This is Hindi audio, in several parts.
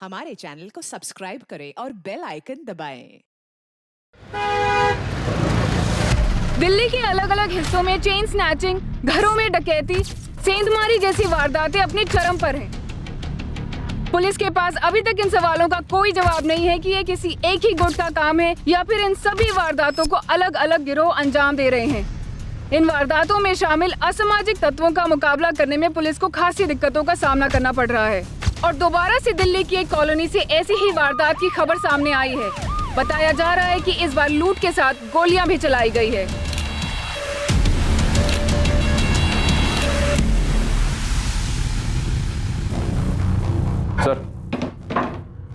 हमारे चैनल को सब्सक्राइब करें और बेल आइकन दबाएं। दिल्ली के अलग अलग हिस्सों में चेन स्नैचिंग, घरों में डकैती, सेंधमारी जैसी वारदातें अपनी चरम पर हैं। पुलिस के पास अभी तक इन सवालों का कोई जवाब नहीं है कि ये किसी एक ही गुट का काम है या फिर इन सभी वारदातों को अलग अलग गिरोह अंजाम दे रहे हैं। इन वारदातों में शामिल असामाजिक तत्वों का मुकाबला करने में पुलिस को खासी दिक्कतों का सामना करना पड़ रहा है और दोबारा से दिल्ली की एक कॉलोनी से ऐसी ही वारदात की खबर सामने आई है। बताया जा रहा है कि इस बार लूट के साथ गोलियां भी चलाई गई है। सर,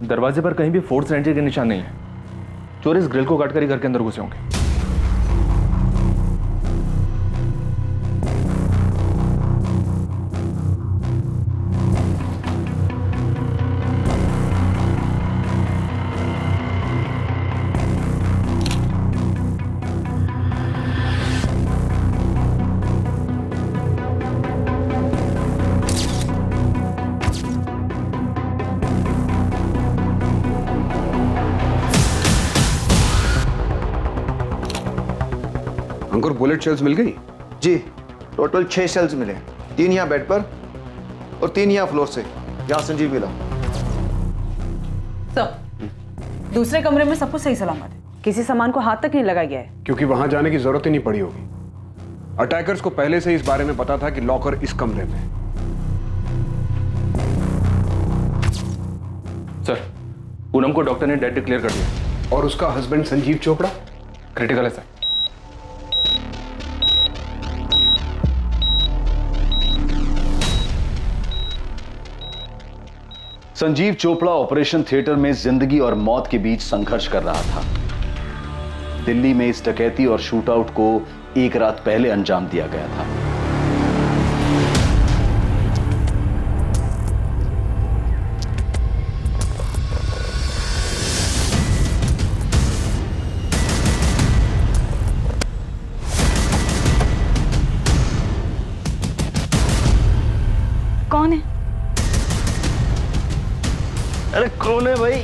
दरवाजे पर कहीं भी फोर्स एंट्री के निशान नहीं है। चोर इस ग्रिल को काटकर ही घर के अंदर घुसे होंगे। अंकुर, बुलेट शेल्स मिल गई? जी, टोटल 6 शेल्स मिले, 3 यहाँ बेड पर और 3 यहाँ फ्लोर से, यहाँ संजीव मिला। सर, दूसरे कमरे में सब कुछ सही सलामत है, किसी सामान को हाथ तक नहीं लगाया गया है। क्योंकि वहां जाने की जरूरत ही नहीं पड़ी होगी। अटैकर्स को पहले से इस बारे में पता था कि लॉकर इस कमरे में है। सर, पूनम को डॉक्टर ने डेड डिक्लेयर कर दिया। और उसका हस्बैंड संजीव चोपड़ा क्रिटिकल है sir. Sanjeev Chopra operation theatre में जिंदगी और मौत के बीच संघर्ष कर रहा था। दिल्ली में इस डकैती और शूटआउट को एक रात पहले अंजाम दिया गया था। कौन है? अरे कौन है भाई?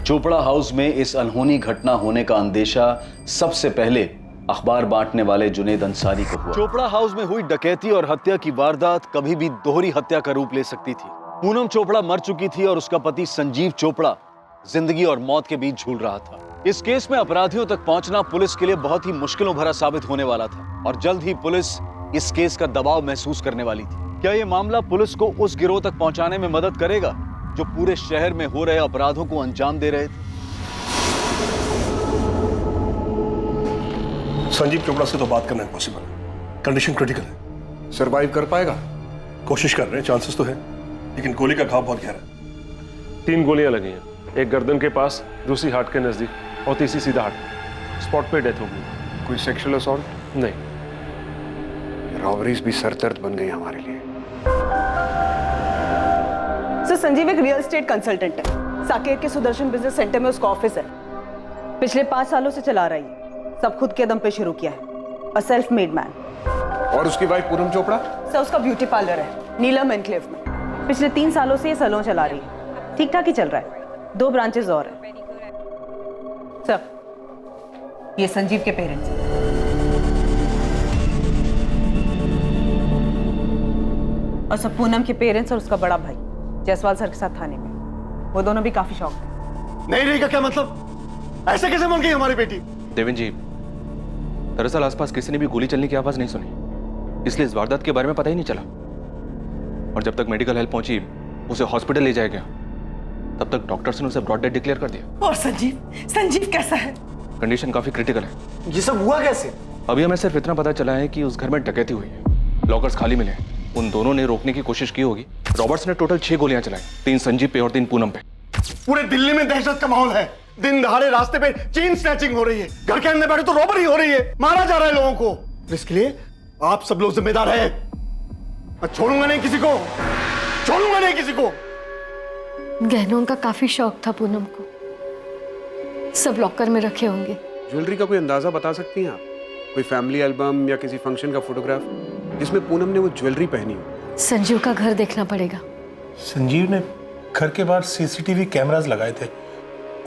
चोपड़ा हाउस में इस अनहोनी घटना होने का अंदेशा सबसे पहले अखबार बांटने वाले जुनेद अंसारी को हुआ। चोपड़ा हाउस में हुई डकैती और हत्या की वारदात कभी भी दोहरी हत्या का रूप ले सकती थी। पूनम चोपड़ा मर चुकी थी और उसका पति संजीव चोपड़ा जिंदगी और मौत के बीच झूल रहा था। इस केस में अपराधियों तक पहुंचना पुलिस के लिए बहुत ही मुश्किलों भरा साबित होने वाला था और जल्द ही पुलिस इस केस का दबाव महसूस करने वाली थी। क्या यह मामला पुलिस को उस गिरोह तक पहुंचाने में मदद करेगा जो पूरे शहर में हो रहे अपराधों को अंजाम दे रहे थे? संजीव चोपड़ा से तो बात करना इम्पॉसिबल है, कंडीशन क्रिटिकल है। सरवाइव कर पाएगा? कोशिश कर रहे हैं, चांसेस तो है, लेकिन गोली का घाव बहुत गहरा है। 3 गोलियां लगी हैं, एक गर्दन के पास, दूसरी हार्ट के नजदीक और तीसरी सीधा हार्ट। स्पॉट पे डेथ हो गई। कोई सेक्सुअल असॉल्ट? नहीं। रॉबरीज भी सरदर्द बन गई हमारे लिए। सर, संजीव एक रियल एस्टेट कंसल्टेंट है। साकेत के सुदर्शन बिजनेस सेंटर में उसका ऑफिस है। पिछले 5 सालों से चला रही है, सब खुद के दम पे शुरू किया है। A self made man. और उसकी वाइफ पूनम चोपड़ा? सर, उसका ब्यूटी पार्लर है नीलम एनक्लेव में। पिछले 3 सालों से ये सैलून चला रही है, ठीक ठाक ही चल रहा है। 2 ब्रांचेस और हैं। सर, ये संजीव के पेरेंट्स हैं। और सब पूनम के पेरेंट्स और उसका बड़ा भाई जायसवाल सर के साथ थाने में। वो दोनों भी काफी शौक थे। नहीं रहेगा क्या मतलब? ऐसे कैसे मर गई हमारी बेटी? देवेंद्र जी, दरअसल आसपास किसी ने भी गोली चलने की आवाज नहीं सुनी, इसलिए इस वारदात के बारे में पता ही नहीं चला। और जब तक मेडिकल हेल्प पहुंची, उसे हॉस्पिटल ले जाया गया, तब तक डॉक्टर्स ने उसे ब्रॉड डेड डिक्लेयर कर दिया। और संजीव कैसा है? कंडीशन काफी क्रिटिकल है। ये सब हुआ कैसे? अभी हमें सिर्फ इतना पता चला है कि उस घर में डकैती हुई है, लॉकर्स खाली मिले हैं। उन दोनों ने रोकने की कोशिश की होगी। रॉबर्ट्स ने टोटल 6 गोलियां चलाई, 3 संजीव पे और 3 पूनम पे। पूरे दिल्ली में दहशत का माहौल है। दिन दहाड़े रास्ते पे चेन स्नैचिंग हो रही है, घर के अंदर बैठे तो रॉबरी हो रही है, मारा जा रहा है लोगों को। इसके लिए आप सब लोग जिम्मेदार हैं। मैं छोड़ूंगा नहीं किसी को, छोड़ूंगा नहीं किसी को। गहनों का काफी शौक था पूनम को, सब लॉकर में रखे होंगे। ज्वेलरी का कोई अंदाजा बता सकती हैं आप? कोई फैमिली एल्बम या किसी फंक्शन का फोटोग्राफ जिसमें पूनम ने वो ज्वेलरी पहनी हो? संजीव का घर देखना पड़ेगा। संजीव ने घर के बाहर सीसीटीवी कैमरास लगाए थे,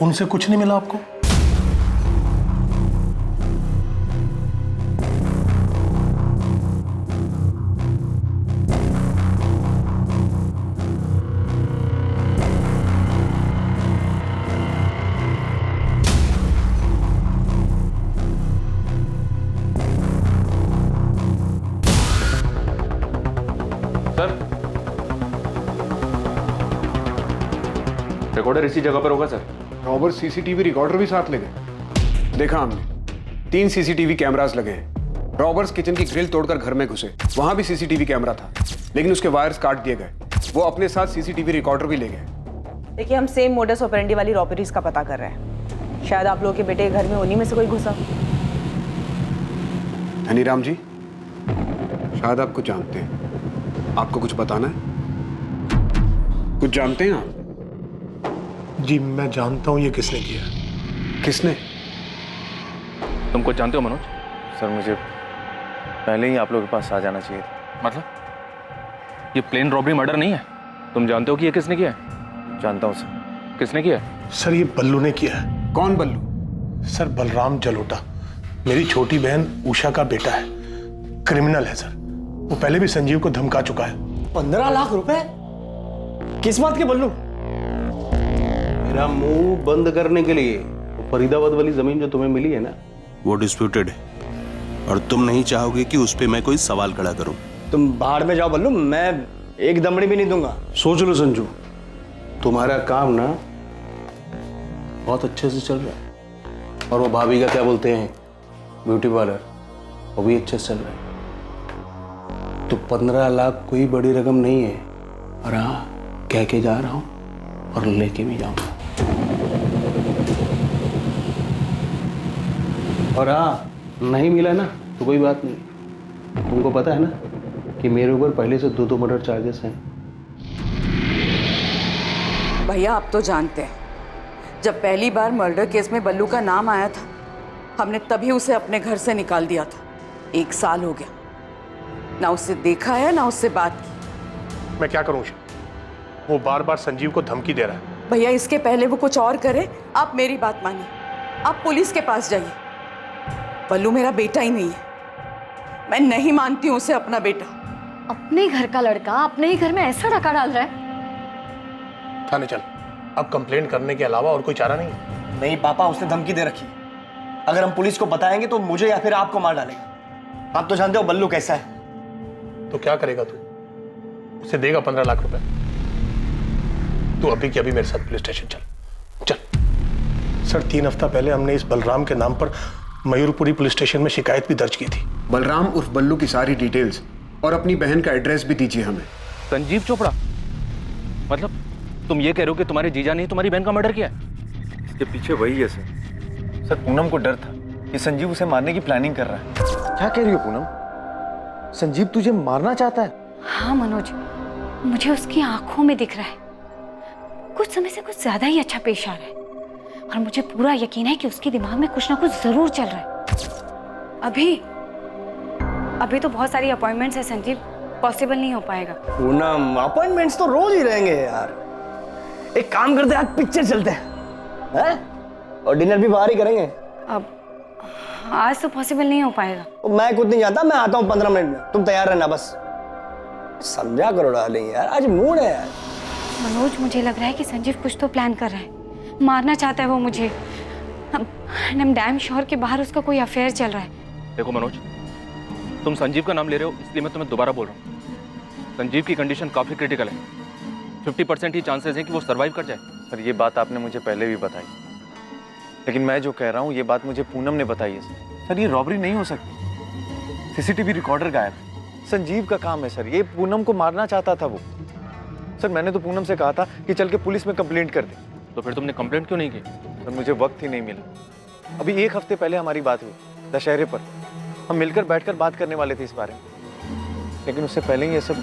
उनसे कुछ नहीं मिला आपको? रिकॉर्डर इसी जगह पर होगा सर। रॉबर्ट सीसीटीवी रिकॉर्डर भी साथ ले गए। देखा हमने, 3 सीसीटीवी कैमरास लगे हैं। रॉबर्ट्स किचन की ग्रिल तोड़कर घर में घुसे, वहां भी सीसीटीवी कैमरा था, लेकिन उसके वायर्स काट दिए गए। वो अपने साथ सीसीटीवी रिकॉर्डर भी ले गए। देखिए, हम सेम मोडस ऑपरेंडी वाली रॉबरीज का पता कर रहे हैं। शायद आप लोगों के बेटे के घर में उन्हीं में से कोई घुसा। धनीराम जी, शायद आप कुछ जानते हैं। आपको कुछ बताना है? कुछ जानते हैं आप? जी, मैं जानता हूं ये किसने किया। किसने? तुम कुछ जानते हो मनोज? सर, मुझे पहले ही आप लोगों के पास आ जाना चाहिए था। मतलब ये प्लेन रॉबरी मर्डर नहीं है? तुम जानते हो कि ये किसने किया है? जानता हूँ सर। किसने किया है? सर, ये बल्लू ने किया है। कौन बल्लू? सर, बलराम जलोटा, मेरी छोटी बहन उषा का बेटा है। क्रिमिनल है सर। वो पहले भी संजीव को धमका चुका है। 15 लाख रुपए? किस बात के बल्लू? मेरा मुंह बंद करने के लिए वो फरीदाबाद वाली जमीन जो तुम्हें मिली है ना, वो डिस्प्यूटेड है और तुम नहीं चाहोगे कि उस पे मैं कोई सवाल खड़ा करूं। तुम बाहर में जाओ बल्लू, मैं एक दमड़ी भी नहीं दूंगा। सोच लो संजू, तुम्हारा काम ना बहुत अच्छे से चल रहा है, और वो भाभी का क्या बोलते हैं, ब्यूटी पार्लर, वो भी अच्छे से चल रहा है। तो 15 लाख कोई बड़ी रकम नहीं है। और हाँ, कह के जा रहा हूं और लेके भी जाऊंगा। और हाँ, नहीं मिला ना तो कोई बात नहीं। तुमको पता है ना कि मेरे ऊपर पहले से 2 मर्डर चार्जेस हैं। भैया, आप तो जानते हैं, जब पहली बार मर्डर केस में बल्लू का नाम आया था, हमने तभी उसे अपने घर से निकाल दिया था। 1 साल हो गया, ना उससे देखा है ना उससे बात की। मैं क्या करूं? वो बार बार संजीव को धमकी दे रहा है। भैया, इसके पहले वो कुछ और करे, आप मेरी बात मानिए, आप पुलिस के पास जाइए। बल्लू मेरा बेटा ही नहीं है, मैं नहीं मानती हूँ उसे अपना बेटा। अपने घर का लड़का अपने ही घर में ऐसा डका डाल रहा है। थाने चल, अब कंप्लेंट करने के अलावा और कोई चारा नहीं है। नहीं पापा, उसने धमकी दे रखी है। अगर हम पुलिस को बताएंगे तो मुझे या फिर आपको मार डालेगा। आप तो जानते हो बल्लू कैसा है। तो क्या करेगा तू? उसे देगा 15 लाख रुपए। तू अभी के अभी मेरे साथ पुलिस स्टेशन चल। चल सर, 3 हफ्ता पहले हमने इस बलराम के नाम पर मयूरपुरी पुलिस स्टेशन में शिकायत भी दर्ज की थी। बलराम उर्फ बल्लू की सारी डिटेल्स और अपनी बहन का एड्रेस भी दीजिए हमें। संजीव चोपड़ा? मतलब तुम ये कह रहे हो कि तुम्हारे जीजा ने तुम्हारी बहन का मर्डर किया है? इसके पीछे वही है सर। सर, पूनम को डर था कि संजीव उसे मारने की प्लानिंग कर रहा है। क्या कह रही हो पूनम? संजीव तुझे मारना चाहता है? हाँ मनोज, मुझे उसकी आंखों में दिख रहा है। कुछ समय से कुछ ज्यादा ही अच्छा पेश आ रहा है, और मुझे पूरा यकीन है कि उसके दिमाग में कुछ ना कुछ जरूर चल रहा है। अभी तो बहुत सारी अपॉइंटमेंट्स है संजीव, पॉसिबल नहीं हो पाएगा। पूनम, अपॉइंटमेंट्स तो रोज ही रहेंगे यार। एक काम करते हैं, आज पिक्चर चलते हैं, और डिनर भी बाहर ही करेंगे। अब आज तो पॉसिबल नहीं हो पाएगा। मैं खुद नहीं जाता, मैं आता हूँ 15 मिनट में, तुम तैयार रहना बस। समझा करो डालेंगे यार, आज मूड है यार। मनोज, मुझे लग रहा है कि संजीव कुछ तो प्लान कर रहा है, मारना चाहता है वो मुझे। आई एम डैम श्योर कि बाहर उसका कोई अफेयर चल रहा है। देखो मनोज, तुम संजीव का नाम ले रहे हो, इसलिए मैं तुम्हें दोबारा बोल रहा हूँ। संजीव की कंडीशन काफी क्रिटिकल है। 50% ही चांसेस हैं कि वो सर्वाइव कर जाए। सर, ये बात आपने मुझे पहले भी बताई, लेकिन मैं जो कह रहा हूँ ये बात मुझे पूनम ने बताई है सर। ये रॉबरी नहीं हो सकती। सीसीटीवी रिकॉर्डर गायब है। संजीव का काम है सर, ये पूनम को मारना चाहता था वो। सर, मैंने तो पूनम से कहा था कि चल के पुलिस में कंप्लेंट कर दे। तो फिर तुमने कंप्लेंट क्यों नहीं की? सर, मुझे वक्त ही नहीं मिला। अभी 1 हफ्ते पहले हमारी बात हुई दशहरे पर, हम मिलकर बैठकर बात करने वाले थे इस बारे में, लेकिन उससे पहले ही ये सब।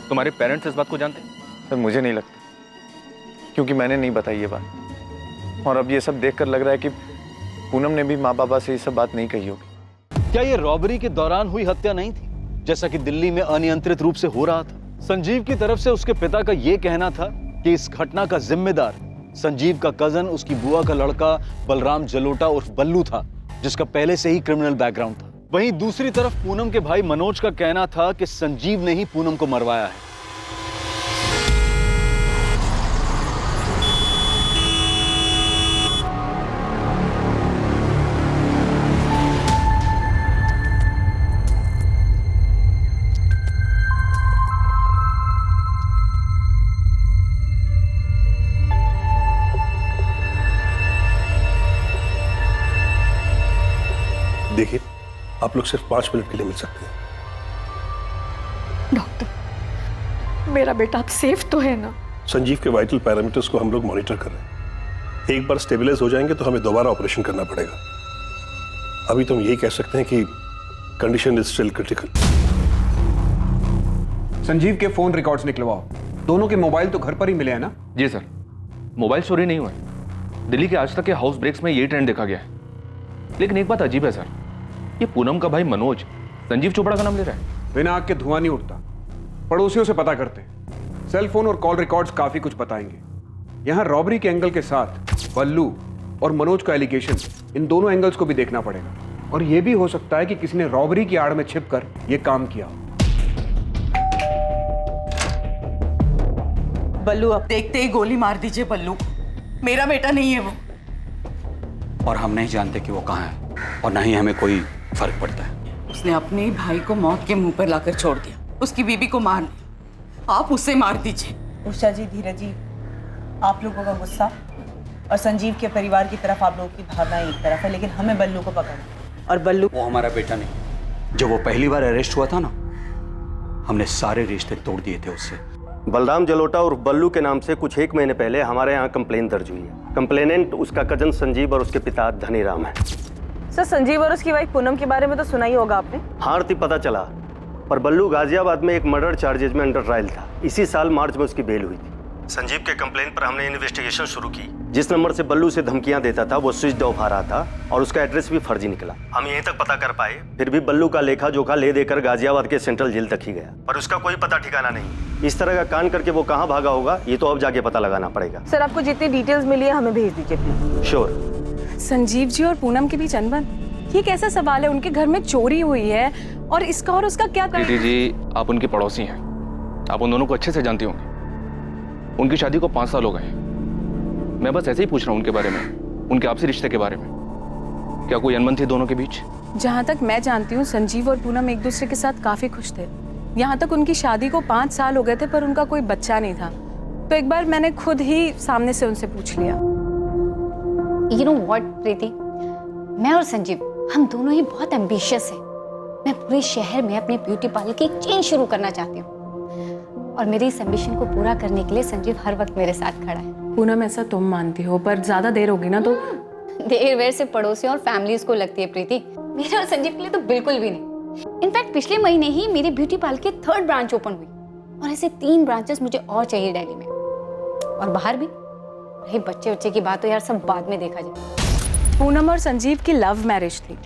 तुम्हारे पेरेंट्स इस बात को जानते हैं? सर, मुझे नहीं लगता, क्योंकि मैंने नहीं बताई ये बात। और अब ये सब देखकर लग रहा है कि पूनम ने भी माँ बाबा से ये सब बात नहीं कही होगी। क्या ये रॉबरी के दौरान हुई हत्या नहीं थी, जैसा कि दिल्ली में अनियंत्रित रूप से हो रहा था? संजीव की तरफ से उसके पिता का यह कहना था कि इस घटना का जिम्मेदार संजीव का कजन, उसकी बुआ का लड़का बलराम जलोटा उर्फ बल्लू था, जिसका पहले से ही क्रिमिनल बैकग्राउंड था। वहीं दूसरी तरफ पूनम के भाई मनोज का कहना था कि संजीव ने ही पूनम को मरवाया है। देखिए, आप लोग सिर्फ 5 मिनट के लिए मिल सकते हैं। डॉक्टर, मेरा बेटा अब सेफ तो है ना? संजीव के वाइटल पैरामीटर्स को हम लोग मॉनिटर कर रहे हैं। एक बार स्टेबलाइज हो जाएंगे तो हमें दोबारा ऑपरेशन करना पड़ेगा। अभी तो हम यही कह सकते हैं कि condition is still critical. Sanjeev के फोन रिकॉर्ड्स निकलवाओ। दोनों के मोबाइल तो घर पर ही मिले हैं ना? जी सर, मोबाइल चोरी नहीं हुआ है। दिल्ली के आज तक के हाउस ब्रेक्स में ये ट्रेंड देखा गया है। लेकिन एक बात अजीब है सर, ये पूनम का भाई मनोज संजीव चोपड़ा का नाम ले रहा है। बिना आग के धुआं नहीं उठता। पड़ोसियों से पता करते हैं। सेल फोन और कॉल रिकॉर्ड्स काफी कुछ बताएंगे। यहां रॉबरी के एंगल के साथ बल्लू और मनोज का एलिगेशन, इन दोनों एंगल्स को भी देखना पड़ेगा। और यह भी हो सकता है कि किसी ने रॉबरी की आड़ में छिपकर यह काम किया। बल्लू, अब देखते ही गोली मार दीजिए बल्लू को। मेरा बेटा नहीं है वो। और हम नहीं जानते कि वो कहाँ है, और ना ही हमें कोई फर्क पड़ता है। उसने अपने ही भाई को मौत के मुंह पर लाकर छोड़ दिया, उसकी बीबी को मारने। आप उसे मार दीजिए। उषा जी, धीरज जी, आप लोगों का गुस्सा और संजीव के परिवार की तरफ आप लोगों की भावना एक तरफ है, लेकिन हमें बल्लू को पकड़ना। और बल्लू वो हमारा बेटा नहीं। जब वो पहली बार अरेस्ट हुआ था ना, हमने सारे रिश्ते तोड़ दिए थे उससे। बलराम जलोटा और बल्लू के नाम से कुछ 1 महीने पहले हमारे यहाँ कंप्लेन दर्ज हुई है। कंप्लेनेंट उसका कजन संजीव और उसके पिता धनीराम है। सर, संजीव और उसकी वाइफ पूनम के बारे में तो सुना ही होगा आपने। हाँ आरती, पता चला। पर बल्लू गाजियाबाद में एक मर्डर चार्जेज में अंडर ट्रायल था। इसी साल मार्च में उसकी बेल हुई थी। संजीव के कंप्लेन पर हमने इन्वेस्टिगेशन शुरू की। जिस नंबर से बल्लू से धमकियां देता था वो स्विच ऑफ आ रहा था और उसका एड्रेस भी फर्जी निकला। हम यहीं तक पता कर पाए। फिर भी बल्लू का लेखा जोखा ले देकर गाजियाबाद के सेंट्रल जेल तक ही गया, पर उसका कोई पता ठिकाना नहीं। इस तरह का कांड करके वो कहाँ भागा होगा, ये तो अब जाके पता लगाना पड़ेगा। सर, आपको जितनी डिटेल्स मिली है हमें भेज दीजिए प्लीज। श्योर। संजीव जी और पूनम के बीच अनबन, ये कैसा सवाल है? उनके घर में चोरी हुई है और इसका और उसका क्या दीदी जी, आप उनके पड़ोसी हैं, आप उन दोनों को अच्छे से जानती होंगी। उनकी शादी को 5 साल हो गए। मैं बस ऐसे ही पूछ रहा हूँ उनके बारे में, उनके आपसी रिश्ते के बारे में। क्या कोई अनबन थी दोनों के बीच? जहाँ तक मैं जानती हूँ, संजीव और पूनम एक दूसरे के साथ काफी खुश थे। यहाँ तक उनकी शादी को 5 साल हो गए थे, पर उनका कोई बच्चा नहीं था। तो एक बार मैंने खुद ही सामने से उनसे पूछ लिया। You know what, प्रीति, मैं और संजीव हम दोनों ही बहुत एम्बिशियस हैं। मैं पूरे शहर में अपने ब्यूटी पार्लर की एक चेन शुरू करना चाहती हूँ, और मेरी इस एम्बिशन को पूरा करने के लिए संजीव हर वक्त मेरे साथ खड़ा है। पूनम, ऐसा तुम मानती हो, पर ज्यादा देर होगी ना तो। देर वेर से पड़ोसियों और फैमिलीज को लगती है प्रीति, मेरे और संजीव के लिए तो बिल्कुल भी नहीं। इनफैक्ट पिछले महीने ही मेरी ब्यूटी पार्लर की 3rd ब्रांच ओपन हुई, और ऐसे 3 ब्रांचेस मुझे और चाहिए दिल्ली में और बाहर भी। रही बच्चे की बात तो यार सब बाद में देखा जाए। पूनम और संजीव की लव मैरिज थी,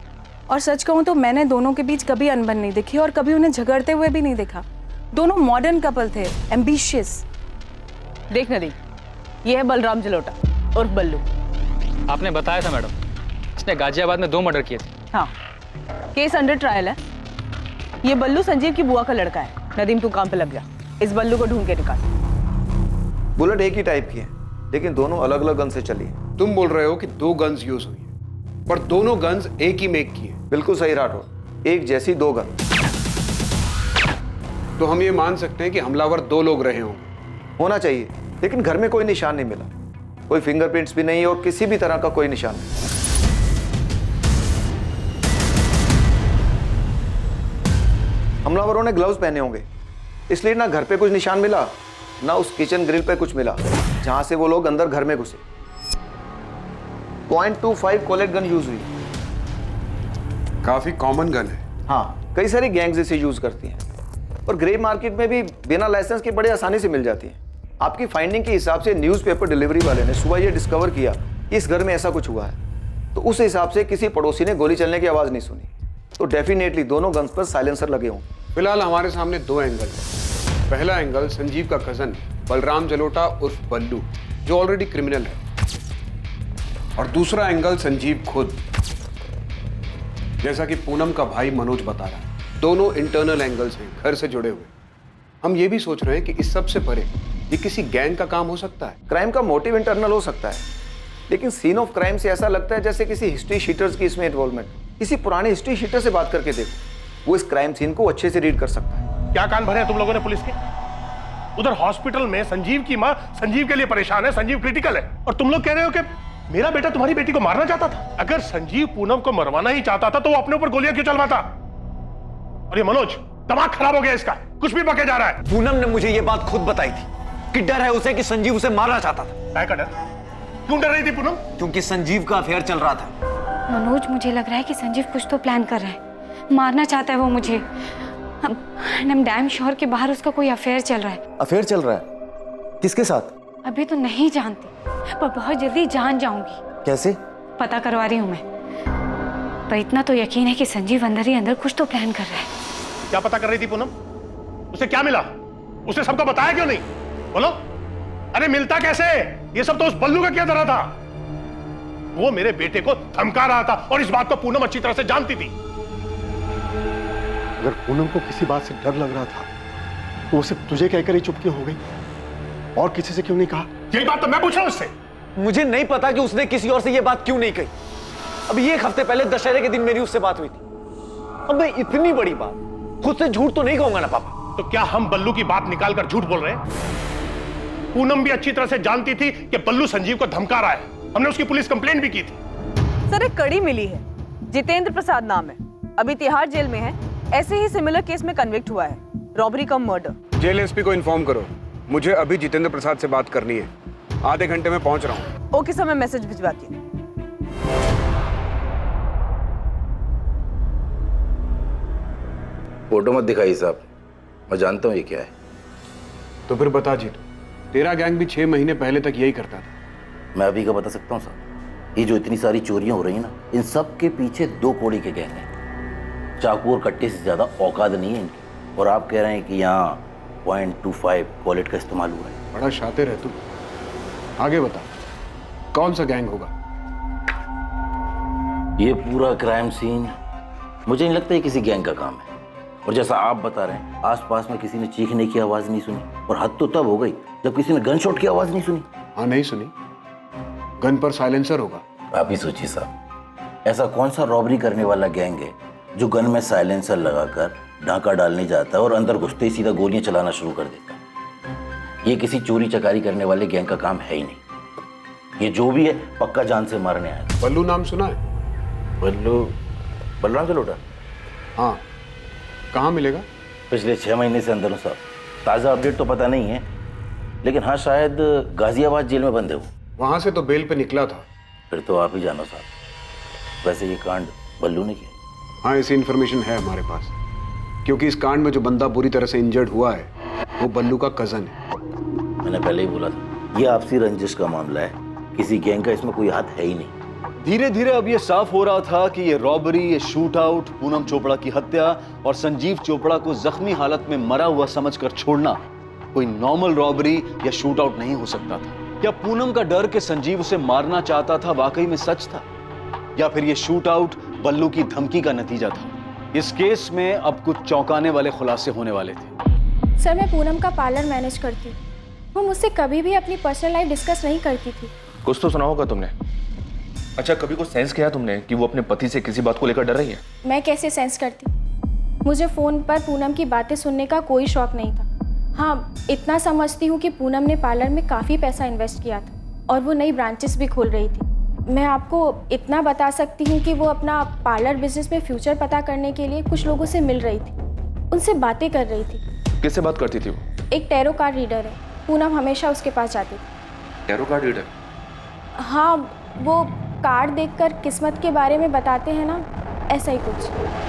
और सच कहूँ तो मैंने दोनों के बीच कभी अनबन नहीं देखी और कभी उन्हें झगड़ते हुए भी नहीं देखा। दोनों मॉडर्न कपल थे, एम्बिशियस। देख नदी, ये है बलराम जलोटा और बल्लू। आपने बताया था मैडम, इसने गाजियाबाद में 2 मर्डर किए थे। हाँ, केस अंडर ट्रायल है। ये बल्लू संजीव की बुआ का लड़का है। नदीम, तू काम पे लग जा, इस बल्लू को ढूंढ के निकाल। बुलेट एक ही टाइप की है, लेकिन दोनों अलग अलग गन से चली है। तुम बोल रहे हो कि 2 गन्स यूज हुई है, पर दोनों गन्स एक ही मेक की है। बिल्कुल सही राठौर, एक जैसी 2 गन। तो हम ये मान सकते हैं कि हमलावर 2 लोग रहे होंगे। होना चाहिए, लेकिन घर में कोई निशान नहीं मिला, कोई फिंगरप्रिंट्स भी नहीं और किसी भी तरह का कोई निशान नहीं। हमलावरों ने ग्लव्स पहने होंगे, इसलिए ना घर पे कुछ निशान मिला, ना उस किचन ग्रिल पे कुछ मिला जहां से वो लोग अंदर घर में घुसे। .25 कोलेट गन यूज हुई। काफी कॉमन गन है। हाँ, कई सारी गैंग्स इसे यूज करती हैं और ग्रे मार्केट में भी बिना लाइसेंस के बड़े आसानी से मिल जाती है। आपकी फाइंडिंग के हिसाब से न्यूज़पेपर डिलीवरी वाले ने सुबह ये डिस्कवर किया कि इस घर में ऐसा कुछ हुआ है, तो उस हिसाब से किसी पड़ोसी ने गोली चलने की आवाज नहीं सुनी, तो डेफिनेटली दोनों गन्स पर साइलेंसर लगे हों। फिलहाल हमारे सामने 2 एंगल है। पहला एंगल संजीव का कजन बलराम जलोटा उर्फ बल्लू, जो ऑलरेडी क्रिमिनल है, और दूसरा एंगल संजीव खुद, जैसा कि पूनम का भाई मनोज बता रहा है। दोनों इंटरनल एंगल्स हैं, घर से जुड़े हुए। हम ये भी सोच रहे हैं कि इस सब से परे ये किसी गैंग का काम हो सकता है। क्राइम का मोटिव इंटरनल हो सकता है, लेकिन सीन ऑफ क्राइम से ऐसा लगता है जैसे किसी हिस्ट्री शीटर्स की इसमें इन्वॉल्वमेंट। किसी पुराने हिस्ट्री शीटर से बात करके देखो, वो इस क्राइम सीन को अच्छे से रीड कर सकता है। क्या कान भरे हैं तुम लोगों ने पुलिस के? उधर हॉस्पिटल में संजीव की मां संजीव के लिए परेशान है, संजीव क्रिटिकल है, और तुम लोग कह रहे हो कि मेरा बेटा तुम्हारी बेटी को मारना चाहता था। अगर संजीव पूनम को मरवाना ही चाहता था तो वो अपने ऊपर गोलियां क्यों चलवाता? और ये मनोज, दिमाग खराब हो गया इसका, कुछ भी बके जा रहा है। पूनम ने मुझे ये बात खुद बताई थी कि डर है उसे कि संजीव उसे मारना चाहता था। क्या डर? क्यों डर रही थी पूनम? क्योंकि संजीव का अफेयर चल रहा था। मनोज, मुझे लग रहा है कि संजीव कुछ तो प्लान कर रहा है, मारना चाहता है वो मुझे। आई एम डैम श्योर कि बाहर उसका कोई अफेयर चल रहा है। अफेयर चल रहा है? किसके साथ? अभी तो नहीं जानती, पर बहुत जल्दी जान जाऊंगी। कैसे? पता करवा रही हूँ मैं, पर इतना तो यकीन है कि संजीव अंदर ही अंदर कुछ तो प्लान कर रहा है। क्या पता कर रही थी पूनम? उसे क्या मिला? उसने सबको बताया क्यों नहीं? बोलो। अरे मिलता कैसे? ये सब तो उस बल्लू का किया धरा था। वो मेरे बेटे को धमका रहा था और इस बात को पूनम अच्छी तरह से जानती थी। अगर पूनम को किसी बात से डर लग रहा था तो वो सिर्फ तुझे कहकर ही चुप क्यों हो गई, और किसी से क्यों नहीं कहा? यही बात तो मैं पूछ रहा हूं उससे। मुझे नहीं पता कि उसने किसी और से ये बात क्यों नहीं कही। अभी एक हफ्ते पहले दशहरे के दिन मेरी उससे बात हुई थी। अब मैं इतनी बड़ी बात खुद से झूठ तो नहीं कहूंगा ना पापा। तो क्या हम बल्लू की बात निकालकर झूठ बोल रहे हैं? पूनम भी अच्छी तरह से जानती थी कि बल्लू संजीव को धमका रहा है। हमने उसकी पुलिस कंप्लेंट भी की थी। सर, एक कड़ी मिली है, जितेंद्र प्रसाद नाम है, अभी तिहाड़ जेल में है। ऐसे ही सिमिलर केस में कन्विक्ट हुआ है, रॉबरी कम मर्डर। जेल एसपी को इन्फॉर्म करो, मुझे अभी जितेंद्र प्रसाद से बात करनी है। आधे घंटे में पहुंच रहा हूँ। ओके सर, मैं मैसेज भिजवाती हूँ। फोटो मत दिखाइए साहब, मैं जानता हूँ ये क्या है। तो फिर बता जीतू, तेरा गैंग भी 6 महीने पहले तक यही करता था। मैं अभी का बता सकता हूँ साहब। ये जो इतनी सारी चोरियां हो रही हैं ना, इन सब के पीछे 2 कौड़ी के गैंग हैं। चाकू और कट्टे से ज्यादा औकात नहीं है इनकी। और आप कह रहे हैं कि यहाँ 0.25 कॉलेट का इस्तेमाल हुआ है। बड़ा शातिर है तू। आगे बता, कौन सा गैंग होगा? ये पूरा क्राइम सीन मुझे नहीं लगता ये किसी गैंग का काम है। और जैसा आप बता रहे हैं, आसपास में किसी ने चीखने की आवाज नहीं सुनी, और हद तो तब हो गई जब किसी ने गन शॉट की आवाज नहीं सुनी। हाँ, नहीं सुनी। गन पर साइलेंसर होगा। आप ही सोचिए साहब, ऐसा कौन सा रॉबरी करने वाला गैंग है जो गन में साइलेंसर लगाकर ढाका डालने जाता है और अंदर घुसते ही सीधा गोलियां चलाना शुरू कर देता है। ये किसी चोरी चकारी करने वाले गैंग का काम है ही नहीं। ये जो भी है पक्का जान से मारने आया। बल्लू नाम सुना है? बलराम जलोटा? हाँ, कहाँ मिलेगा? पिछले 6 महीने से अंदर हूँ साहब। ताज़ा अपडेट तो पता नहीं है, लेकिन हाँ शायद गाजियाबाद जेल में बंद है वो। वहाँ से तो बेल पे निकला था। फिर तो आप ही जानो साहब। वैसे ये कांड बल्लू ने किया? हाँ, ऐसी इन्फॉर्मेशन है हमारे पास, क्योंकि इस कांड में जो बंदा बुरी तरह से इंजर्ड हुआ है वो बल्लू का कजन है। मैंने पहले ही बोला था, ये आपसी रंजिश का मामला है, किसी गैंग का इसमें कोई हाथ है ही नहीं। धीरे धीरे अब ये साफ हो रहा था कि ये रॉबरी, ये शूट आउट, पूनम चोपड़ा की हत्या और संजीव चोपड़ा को जख्मी हालत में मरा हुआ समझकर छोड़ना कोई नॉर्मल रॉबरी या शूट आउट नहीं हो सकता था। क्या पूनम का डर कि संजीव उसे मारना चाहता था वाकई में सच था, या फिर ये शूट आउट बल्लू की धमकी का नतीजा था? इस केस में अब कुछ चौंकाने वाले खुलासे होने वाले थे। सर, मैं पूनम का पार्लर मैनेज करती हूँ। वो मुझसे कभी भी अपनी पर्सनल लाइफ डिस्कस नहीं करती थी। कुछ तो सुना होगा तुमने। अच्छा, कभी कुछ सेंस किया तुमने कि वो अपने पति से किसी बात को लेकर डर रही है? मैं कैसे सेंस करती? मुझे फ़ोन पर पूनम की बातें सुनने का कोई शौक नहीं था। हाँ, इतना समझती हूँ कि पूनम ने पार्लर में काफ़ी पैसा इन्वेस्ट किया था और वो नई ब्रांचेस भी खोल रही थी। मैं आपको इतना बता सकती हूँ कि वो अपना पार्लर बिजनेस में फ्यूचर पता करने के लिए कुछ लोगों से मिल रही थी, उनसे बातें कर रही थी। किससे बात करती थी वो? एक टैरो कार्ड रीडर है, पूनम हमेशा उसके पास जाती थी। Tarot card reader? हाँ, वो कार्ड देखकर किस्मत के बारे में बताते हैं ना, ऐसा ही कुछ।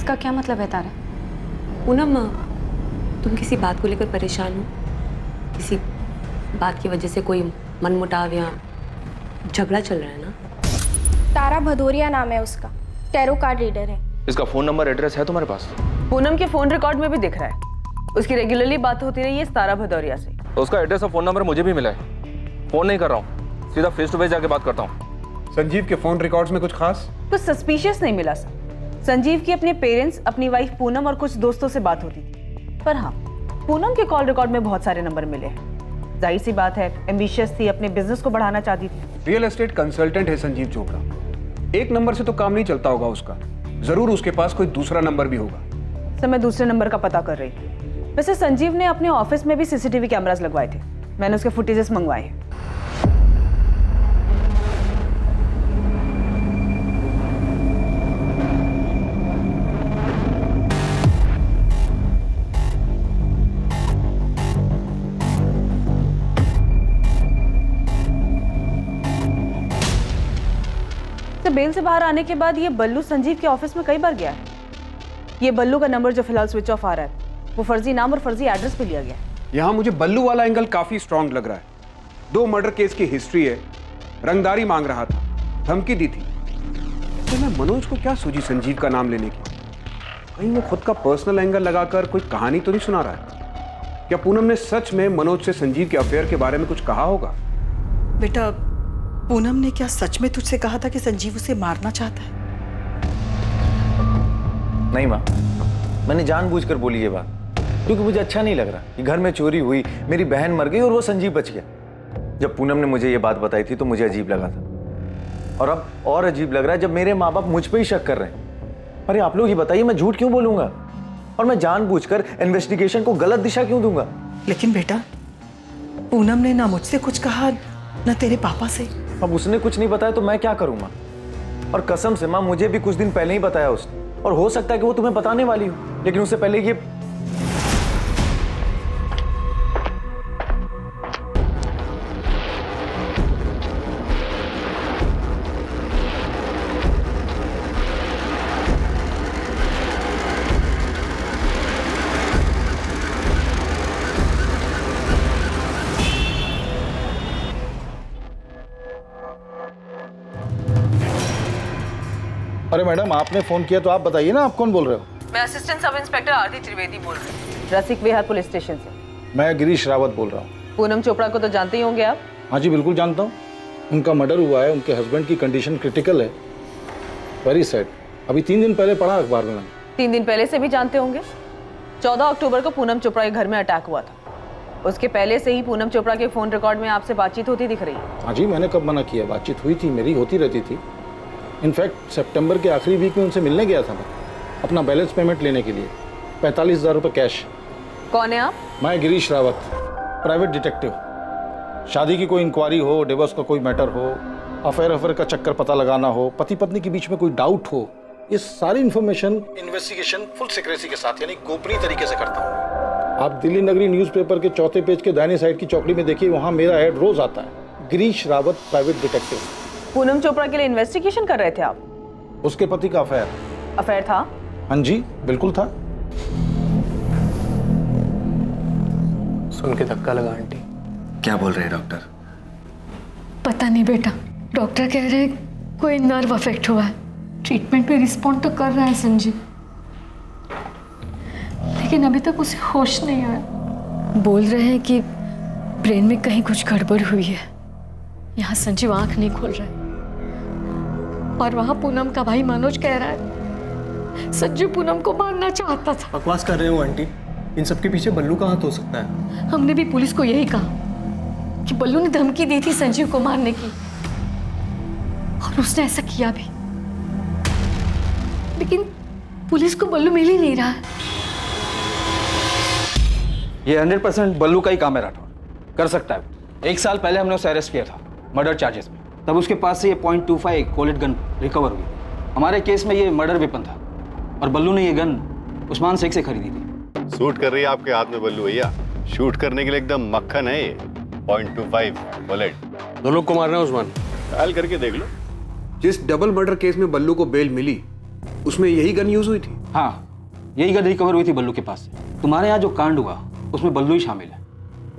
इसका क्या मतलब है तारा? पूनम, तुम किसी बात को लेकर परेशान हो? किसी बात की वजह से कोई मनमुटाव या झगड़ा चल रहा है ना? तारा भदौरिया नाम है उसका, टैरो कार्ड रीडर है। इसका फोन नंबर एड्रेस है तुम्हारे पास? पूनम के फोन रिकॉर्ड में भी दिख रहा है, उसकी रेगुलरली बात होती रही है तारा भदौरिया से। तो उसका एड्रेस और फोन नंबर मुझे भी मिला है। फोन नहीं कर रहा हूँ, सीधा फेस टू फेस जाके बात करता हूँ। संजीव के फोन रिकॉर्ड्स में कुछ खास? कुछ सस्पिशियस नहीं मिला सर। संजीव की अपने पेरेंट्स, अपनी वाइफ पूनम और कुछ दोस्तों से बात होती थी, पर हाँ, पूनम के कॉल रिकॉर्ड में बहुत सारे नंबर मिले हैं। जाहिर सी बात है, एम्बिशियस थी, अपने बिजनेस को बढ़ाना चाहती थी। रियल एस्टेट कंसल्टेंट है संजीव चोपड़ा, एक नंबर से तो काम नहीं चलता होगा उसका, जरूर उसके पास कोई दूसरा नंबर भी होगा। सर, मैं दूसरे नंबर का पता कर रही थी। वैसे संजीव ने अपने ऑफिस में भी सीसीटीवी कैमरास लगवाए थे, मैंने उसके फुटेजेस मंगवाए हैं। बेल से बाहर आने के बाद ये बल्लू संजीव के ऑफिस में कई बार गया है। ये बल्लू का नंबर जो फिलहाल स्विच ऑफ आ रहा है, वो फर्जी नाम और फर्जी एड्रेस पे लिया गया है। यहाँ मुझे बल्लू वाला एंगल काफी स्ट्रांग लग रहा है। 2 मर्डर केस की हिस्ट्री है, रंगदारी मांग रहा था, धमकी दी थी। तो मैं मनोज को क्या सूझी संजीव का नाम लेने की? कहीं वो खुद का पर्सनल एंगल लगाकर कोई कहानी तो नहीं सुना रहा है? क्या पूनम ने सच में मनोज से संजीव के अफेयर के बारे में कुछ कहा होगा? बेटा, पूनम ने क्या सच में तुझसे कहा था कि संजीव उसे मारना चाहता है? नहीं माँ, मैंने जानबूझकर बोली ये बात, क्योंकि मुझे अच्छा नहीं लग रहा कि घर में चोरी हुई, मेरी बहन मर गई और वो संजीव बच गया। जब पूनम ने मुझे ये बात बताई थी तो मुझे अजीब लगा था, और अब और अजीब लग रहा है जब मेरे माँ बाप मुझ पे ही शक कर रहे हैं। अरे आप लोग ही बताइए, मैं झूठ क्यों बोलूंगा, और मैं जानबूझकर इन्वेस्टिगेशन को गलत दिशा क्यों दूंगा? लेकिन बेटा, पूनम ने ना मुझसे कुछ कहा ना तेरे पापा से। अब उसने कुछ नहीं बताया तो मैं क्या करूंगा? और कसम से माँ, मुझे भी कुछ दिन पहले ही बताया उसने, और हो सकता है कि वो तुम्हें बताने वाली हो, लेकिन उससे पहले ये अरे मैडम, आपने फोन किया तो आप बताइए ना, आप कौन बोल रहे हो? मैं असिस्टेंट सब इंस्पेक्टर आरती त्रिवेदी बोल रही हूँ, रसिक विहार पुलिस स्टेशन से। मैं गिरीश रावत बोल रहा हूँ। पूनम चोपड़ा को तो जानते ही होंगे आप? हाँ जी, बिल्कुल जानता हूँ। उनका मर्डर हुआ है, उनके हस्बैंड की कंडीशन क्रिटिकल है, वेरी सैड। अभी 3 दिन पहले पढ़ा अखबार में मैंने। 3 दिन पहले से भी जानते होंगे। 14 अक्टूबर को पूनम चोपड़ा के घर में अटैक हुआ था। उसके पहले से ही पूनम चोपड़ा के फोन रिकॉर्ड में आपसे बातचीत होती दिख रही है। हाँ जी, मैंने कब मना किया? बातचीत हुई थी, मेरी होती रहती थी। इनफैक्ट सितंबर के आखिरी वीक में उनसे मिलने गया था मैं, अपना बैलेंस पेमेंट लेने के लिए, 45,000 रुपये कैश। कौन है आप? मैं गिरीश रावत, प्राइवेट डिटेक्टिव। शादी की कोई इंक्वायरी हो, डिवोर्स का कोई मैटर हो, अफेयर का चक्कर पता लगाना हो, पति पत्नी के बीच में कोई डाउट हो, ये सारी इंफॉर्मेशन इन्वेस्टिगेशन फुल सीक्रेसी के साथ, यानी गोपनीय तरीके से करता हूँ। आप दिल्ली नगरी न्यूज़पेपर के 4थे पेज के दाहिने साइड की चौकड़ी में देखिए, वहाँ मेरा ऐड रोज आता है, गिरीश रावत प्राइवेट डिटेक्टिव। पूनम चोपड़ा के लिए इन्वेस्टिगेशन कर रहे थे आप? उसके पति का अफेयर था? हाँ जी, बिल्कुल था। सुन के धक्का लगा आंटी। क्या बोल रहे हैं डॉक्टर? पता नहीं बेटा, डॉक्टर कह रहे हैं कोई नर्व अफेक्ट हुआ है, ट्रीटमेंट पे रिस्पॉन्ड तो कर रहा है संजीव, लेकिन अभी तक उसे होश नहीं आया। बोल रहे हैं कि ब्रेन में कहीं कुछ गड़बड़ हुई है। यहाँ संजीव आंख नहीं खोल रहा है, और वहाँ पूनम का भाई मनोज कह रहा है संजीव पूनम को मारना चाहता था। बकवास कर रहे हो आंटी, इन सब के पीछे बल्लू का हाथ हो सकता है। हमने भी पुलिस को यही कहा कि बल्लू ने धमकी दी थी संजीव को मारने की, और उसने ऐसा किया भी, लेकिन पुलिस को बल्लू मिल ही नहीं रहा है। ये 100% बल्लू का ही काम है राठौर, कर सकता है। 1 साल पहले हमने उसे अरेस्ट किया था मर्डर चार्जेस में, तब उसके पास से ये .25 कोलेट गन रिकवर हुई। हमारे केस में ये मर्डर वेपन था, और बल्लू ने ये गन उस्मान शेख से खरीदी थी। सूट कर रही है आपके हाथ में बल्लू भैया, शूट करने के लिए एकदम मक्खन है ये। .25 बुलेट। 2 लोग को मारना है उस्मान, ट्रायल करके देख लो। जिस डबल मर्डर केस में बल्लू को बेल मिली, उसमें यही गन यूज हुई थी? हाँ, यही गन रिकवर हुई थी बल्लू के पास से। तुम्हारे यहाँ जो कांड हुआ उसमें बल्लू ही शामिल है।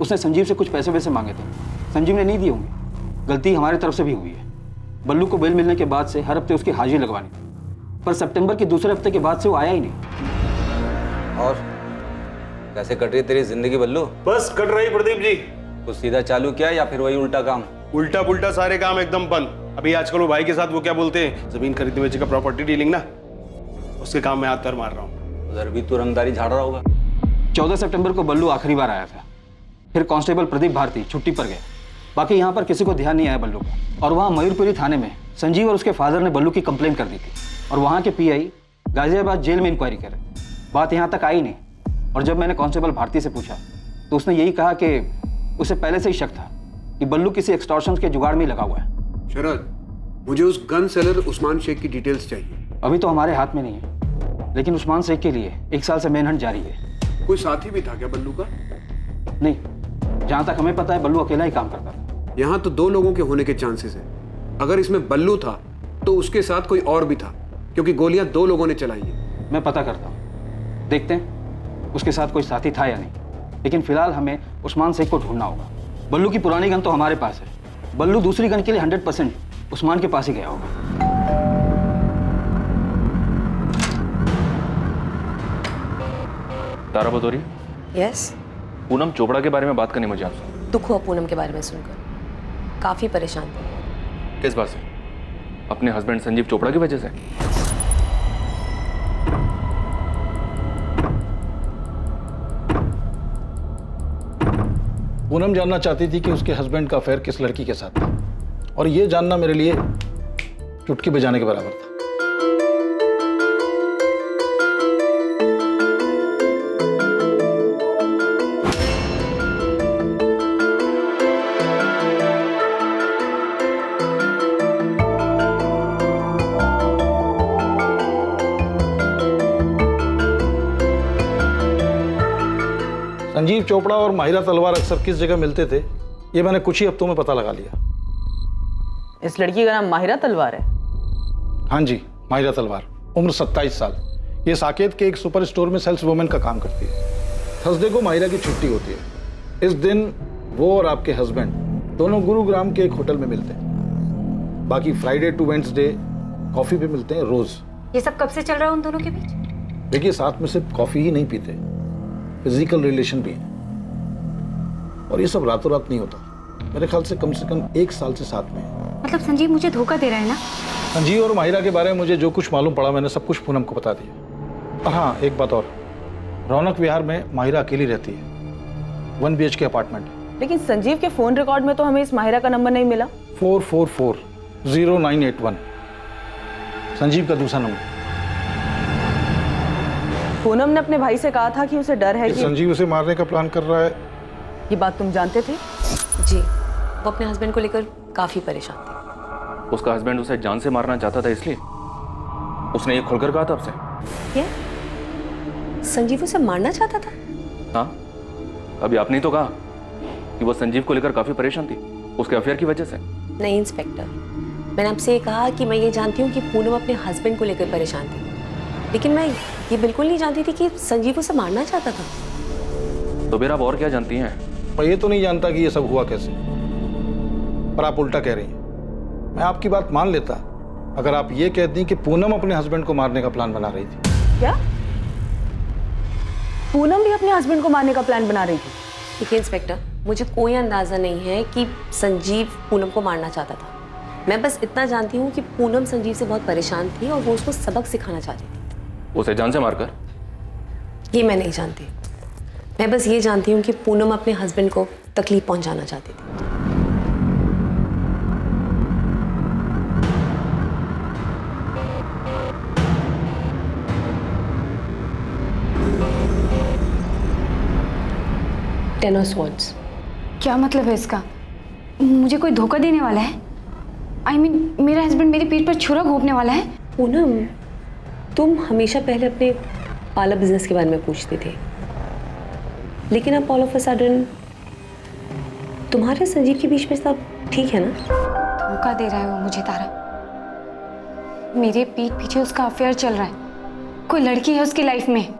उसने संजीव से कुछ पैसे वैसे मांगे थे, संजीव ने नहीं दिए होंगे। गलती हमारी तरफ से भी हुई है। बल्लू को बेल मिलने के बाद से हर हफ्ते उसकी हाजिरी लगवानी थी, पर सितंबर के दूसरे हफ्ते के बाद से वो आया ही नहीं। और कैसे कट रही तेरी जिंदगी बल्लू? बस कट रही प्रदीप जी। कुछ सीधा चालू किया या फिर वही उल्टा काम? उल्टा पुल्टा सारे काम एकदम बंद। अभी आजकल वो भाई के साथ वो क्या बोलते हैं, जमीन खरीदने बेचने का, प्रॉपर्टी डीलिंग ना, उसके काम में हाथ पैर मार रहा हूँ। उधर भी तू रंगदारी झाड़ रहा होगा। 14 सितंबर को बल्लू आखिरी बार आया था। फिर कांस्टेबल प्रदीप भारती छुट्टी पर गए। बाकी यहाँ पर किसी को ध्यान नहीं आया बल्लू का। और वहाँ मयूरपुरी थाने में संजीव और उसके फादर ने बल्लू की कंप्लेंट कर दी थी और वहाँ के पीआई गाजियाबाद जेल में इंक्वायरी करे। बात यहाँ तक आई नहीं और जब मैंने कांस्टेबल भारती से पूछा तो उसने यही कहा कि उसे पहले से ही शक था कि बल्लू किसी एक्सटॉर्शन के जुगाड़ में लगा हुआ है। शरद, मुझे उस गन सेलर उस्मान शेख की डिटेल्स चाहिए। अभी तो हमारे हाथ में नहीं है, लेकिन उस्मान शेख के लिए 1 साल से मैनहंट जारी है। कोई साथी भी था क्या बल्लू का? नहीं, जहाँ तक हमें पता है बल्लू अकेला ही काम करता था। यहाँ तो 2 लोगों के होने के चांसेस है। अगर इसमें बल्लू था तो उसके साथ कोई और भी था, क्योंकि गोलियां 2 लोगों ने चलाई हैं। मैं पता करता हूँ, देखते हैं उसके साथ कोई साथी था या नहीं। लेकिन फिलहाल हमें उस्मान शेख को ढूंढना होगा। बल्लू की पुरानी गन तो हमारे पास है। बल्लू दूसरी गन के लिए 100% उस्मान के पास ही गया होगा। तारा बतौरी, यस। पूनम चोपड़ा के बारे में बात करनी मुझे आपसे। दुख हुआ पूनम के बारे में सुनकर, काफी परेशान थी। किस बात से? अपने हस्बैंड संजीव चोपड़ा की वजह से? पूनम जानना चाहती थी कि उसके हस्बैंड का अफेयर किस लड़की के साथ था, और ये जानना मेरे लिए चुटकी बजाने के बराबर था। संजीव चोपड़ा और माहिरा तलवार अक्सर किस जगह मिलते थे, ये मैंने कुछ ही हफ्तों में पता लगा लिया। इस लड़की का नाम माहिरा तलवार है? हाँ जी, माहिरा तलवार, उम्र 27 साल। ये साकेत के एक सुपर स्टोर में सेल्स वुमेन का काम करती है। थर्सडे को माहिरा की छुट्टी होती है। इस दिन वो और आपके हस्बैंड दोनों गुरुग्राम के एक होटल में मिलते हैं। बाकी फ्राइडे टू वेडनेसडे कॉफी पे मिलते हैं रोज। ये सब कब से चल रहा है उन दोनों के बीच? देखिए, साथ में सिर्फ कॉफी ही नहीं पीते, फिजिकल रिलेशन भी है। और ये सब रातों रात नहीं होता। मेरे ख्याल से कम 1 साल से साथ में है। मतलब संजीव मुझे धोखा दे रहा है ना? संजीव और माहिरा के बारे में मुझे जो कुछ मालूम पड़ा मैंने सब कुछ पूनम को बता दिया। और हाँ, एक बात और, रौनक विहार में माहिरा अकेली रहती है। 1 BHK अपार्टमेंट। लेकिन संजीव के फोन रिकॉर्ड में तो हमें इस माहिरा का नंबर नहीं मिला। 4440981 संजीव का दूसरा नंबर। पूनम ने अपने भाई से कहा था कि उसे डर है कि संजीव उसे मारने का प्लान कर रहा है। ये बात तुम जानते थे? जी, वो अपने हस्बैंड को लेकर काफी परेशान थी। उसका हस्बैंड उसे जान से मारना चाहता था, इसलिए उसने ये खुलकर कहा था आपसे? क्या संजीव उसे मारना चाहता था? हाँ, अभी आपने ही तो कहा कि वो संजीव को लेकर काफी परेशान थी, उसके अफेयर की वजह से। नहीं इंस्पेक्टर, मैंने आपसे ये कहा कि मैं ये जानती हूँ कि पूनम अपने हस्बैंड को लेकर परेशान थी, लेकिन मैं ये बिल्कुल नहीं जानती थी कि संजीव उसे मारना चाहता था। तो फिर आप और क्या जानती हैं? मैं ये तो नहीं जानता कि ये सब हुआ कैसे, पर आप उल्टा कह रही हैं। मैं आपकी बात मान लेता अगर आप ये कहती कि पूनम अपने हस्बैंड को मारने का प्लान बना रही थी। क्या पूनम भी अपने हस्बैंड को मारने का प्लान बना रही थी? देखिए इंस्पेक्टर, मुझे कोई अंदाजा नहीं है कि संजीव पूनम को मारना चाहता था। मैं बस इतना जानती हूँ कि पूनम संजीव से बहुत परेशान थी और वो उसको सबक सिखाना चाहती थी। उसे जान से मारकर? ये मैं नहीं जानती। मैं बस ये जानती हूँ कि पूनम अपने हस्बैंड को तकलीफ पहुंचाना चाहती थी। Ten of swords. क्या मतलब है इसका? मुझे कोई धोखा देने वाला है? I mean, मेरा हस्बैंड मेरी पीठ पर छुरा घोंपने वाला है? पूनम, तुम हमेशा पहले अपने पार्लर बिजनेस के बारे में पूछते थे, लेकिन अब ऑल ऑफ अ सडन तुम्हारे संजीव के बीच में सब ठीक है ना? धोखा दे रहा है वो मुझे तारा। मेरे पीठ पीछे उसका अफेयर चल रहा है, कोई लड़की है उसकी लाइफ में।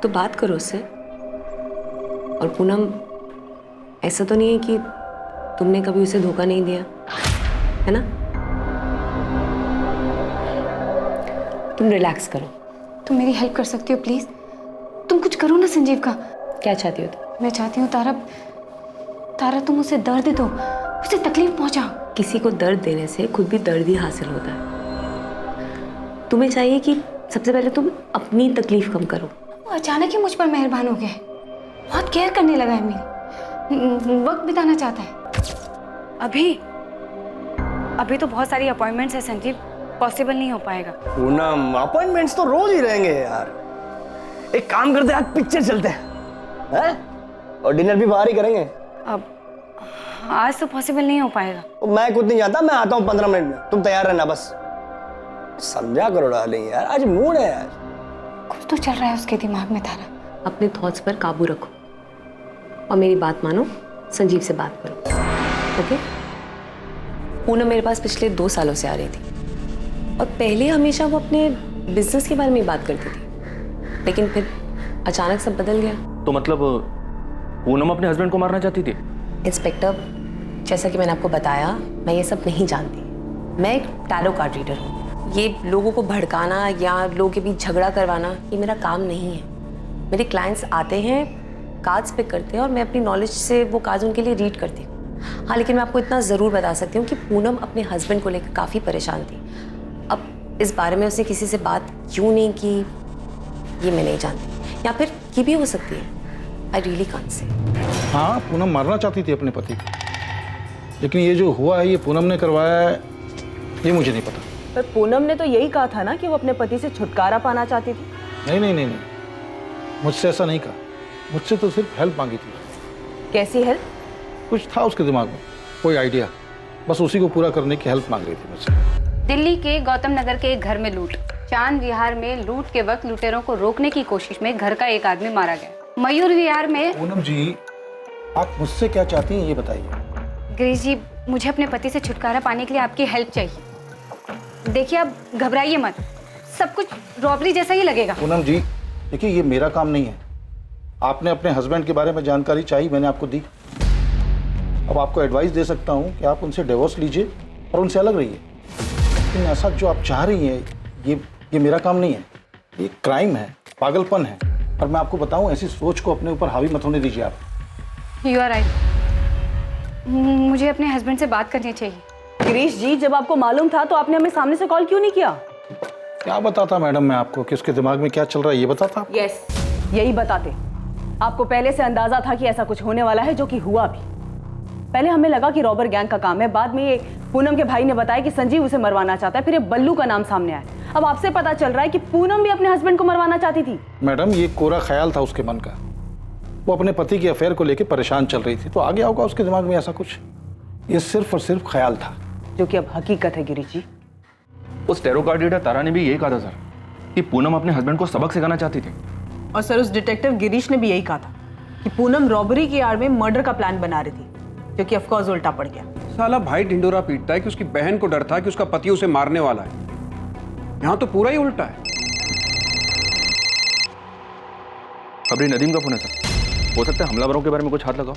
तो बात करो उससे। और पूनम, ऐसा तो नहीं है कि तुमने कभी उसे धोखा नहीं दिया, है ना? तुम रिलैक्स करो। तुम मेरी हेल्प कर सकती हो प्लीज? तुम कुछ करो ना संजीव का। क्या चाहती हो तुम? मैं चाहती हूँ तारा तुम उसे दर्द दो, उसे तकलीफ पहुंचाओ। किसी को दर्द देने से खुद भी दर्द ही हासिल होता है। तुम्हें चाहिए कि सबसे पहले तुम अपनी तकलीफ कम करो। वो अचानक ही मुझ पर मेहरबान हो गया है, बहुत केयर करने लगा है मेरी, वक्त बिताना चाहता है। अभी तो बहुत सारी अपॉइंटमेंट्स है संजीव, पॉसिबल नहीं हो पाएगा। पूनम, अपॉइंटमेंट्स तो रोज ही रहेंगे यार। एक काम करते हैं, आज पिक्चर चलते हैं, और डिनर भी बाहर ही करेंगे। अब आज तो पॉसिबल नहीं हो पाएगा। मैं खुद नहीं जाता, मैं आता हूँ 15 मिनट में, तुम तैयार रहना बस। समझा करो डार्लिंग यार, आज मूड है यार। कुछ तो चल रहा है उसके दिमाग में तारा। अपने थॉट्स पर काबू रखो और मेरी बात मानो, संजीव से बात करो, ओके? पूनम मेरे पास पिछले 2 सालों से आ रही थी और पहले हमेशा वो अपने बिजनेस के बारे में बात करती थी, लेकिन फिर अचानक सब बदल गया। तो मतलब पूनम अपने हस्बैंड को मारना चाहती थी? इंस्पेक्टर, जैसा कि मैंने आपको बताया, मैं ये सब नहीं जानती। मैं एक टैरो कार्ड रीडर हूँ। ये लोगों को भड़काना या लोगों के बीच झगड़ा करवाना, ये मेरा काम नहीं है। मेरे क्लाइंट्स आते हैं, कार्ड्स पिक करते हैं और मैं अपनी नॉलेज से वो कार्ड्स उनके लिए रीड करती हूँ। हाँ, लेकिन मैं आपको इतना ज़रूर बता सकती हूँ कि पूनम अपने हस्बैंड को लेकर काफ़ी परेशान थी। अब इस बारे में उसने किसी से बात क्यों नहीं की, ये मैं नहीं जानती, या फिर की भी हो सकती है। I really can't say. हाँ, पूनम मारना चाहती थी अपने पति को, लेकिन ये जो हुआ है ये पूनम ने करवाया है, ये मुझे नहीं पता। पर पूनम ने तो यही कहा था ना कि वो अपने पति से छुटकारा पाना चाहती थी। नहीं, मुझसे ऐसा नहीं कहा। मुझसे तो सिर्फ हेल्प मांगी थी। कैसी हेल्प? कुछ था उसके दिमाग में, कोई आइडिया, बस उसी को पूरा करने की हेल्प मांग रही थी मुझसे। दिल्ली के गौतम नगर के एक घर में लूट। चांद विहार में लूट के वक्त लुटेरों को रोकने की कोशिश में घर का एक आदमी मारा गया। मयूर विहार में। पूनम जी, आप मुझसे क्या चाहती हैं ये बताइए। गिरीश जी, मुझे अपने पति से छुटकारा पाने के लिए आपकी हेल्प चाहिए। देखिए, आप घबराइए मत, सब कुछ रॉबरी जैसा ही लगेगा। पूनम जी, देखिए ये मेरा काम नहीं है। आपने अपने हस्बैंड के बारे में जानकारी चाहिए, मैंने आपको दी। अब आपको एडवाइस दे सकता हूँ कि आप उनसे डिवोर्स लीजिए और उनसे अलग रहिए। लेकिन ऐसा जो आप चाह रही हैं, ये मेरा काम नहीं है। ये क्राइम है, पागलपन है। और मैं आपको बताऊँ, ऐसी सोच को अपने ऊपर हावी मत होने दीजिए आप। यू आर राइट, मुझे अपने हस्बैंड से बात करनी चाहिए। गिरीश जी, जब आपको मालूम था तो आपने हमें सामने से कॉल क्यों नहीं किया? क्या बताता मैडम मैं आपको कि उसके दिमाग में क्या चल रहा है, ये बताता? यस, यही बताते। आपको पहले से अंदाजा था कि ऐसा कुछ होने वाला है, जो कि हुआ भी। पहले हमें लगा कि रॉबर गैंग का काम है, बाद में ये पूनम के भाई ने बताया कि संजीव उसे मरवाना चाहता है, फिर ये बल्लू का नाम सामने आया। अब आपसे पता चल रहा है कि पूनम भी अपने हस्बैंड को मरवाना चाहती थी। मैडम, ये कोरा ख्याल था उसके मन का। वो अपने पति के अफेयर को लेकर परेशान चल रही थी, तो आ गया होगा उसके दिमाग में ऐसा कुछ। ये सिर्फ और सिर्फ ख्याल था, जो कि अब हकीकत है। गिरीश जी, उस टैरो कार्ड रीडर तारा ने भी यही कहा था सर, कि पूनम अपने हस्बैंड को सबक सिखाना चाहती थी। और सर, उस डिटेक्टिव गिरीश ने भी यही कहा था कि पूनम रॉबरी की आड़ में मर्डर का प्लान बना रही थी, जो कि ऑफकोर्स उल्टा पड़ गया। साला भाई ढिंडोरा पीटता है कि उसकी बहन को डर था कि उसका पति उसे मारने वाला है। यहाँ तो पूरा ही उल्टा है। खबरी नदीम का फोन है सर, हो सकता है हमलावरों के बारे में कुछ हाथ लगाओ।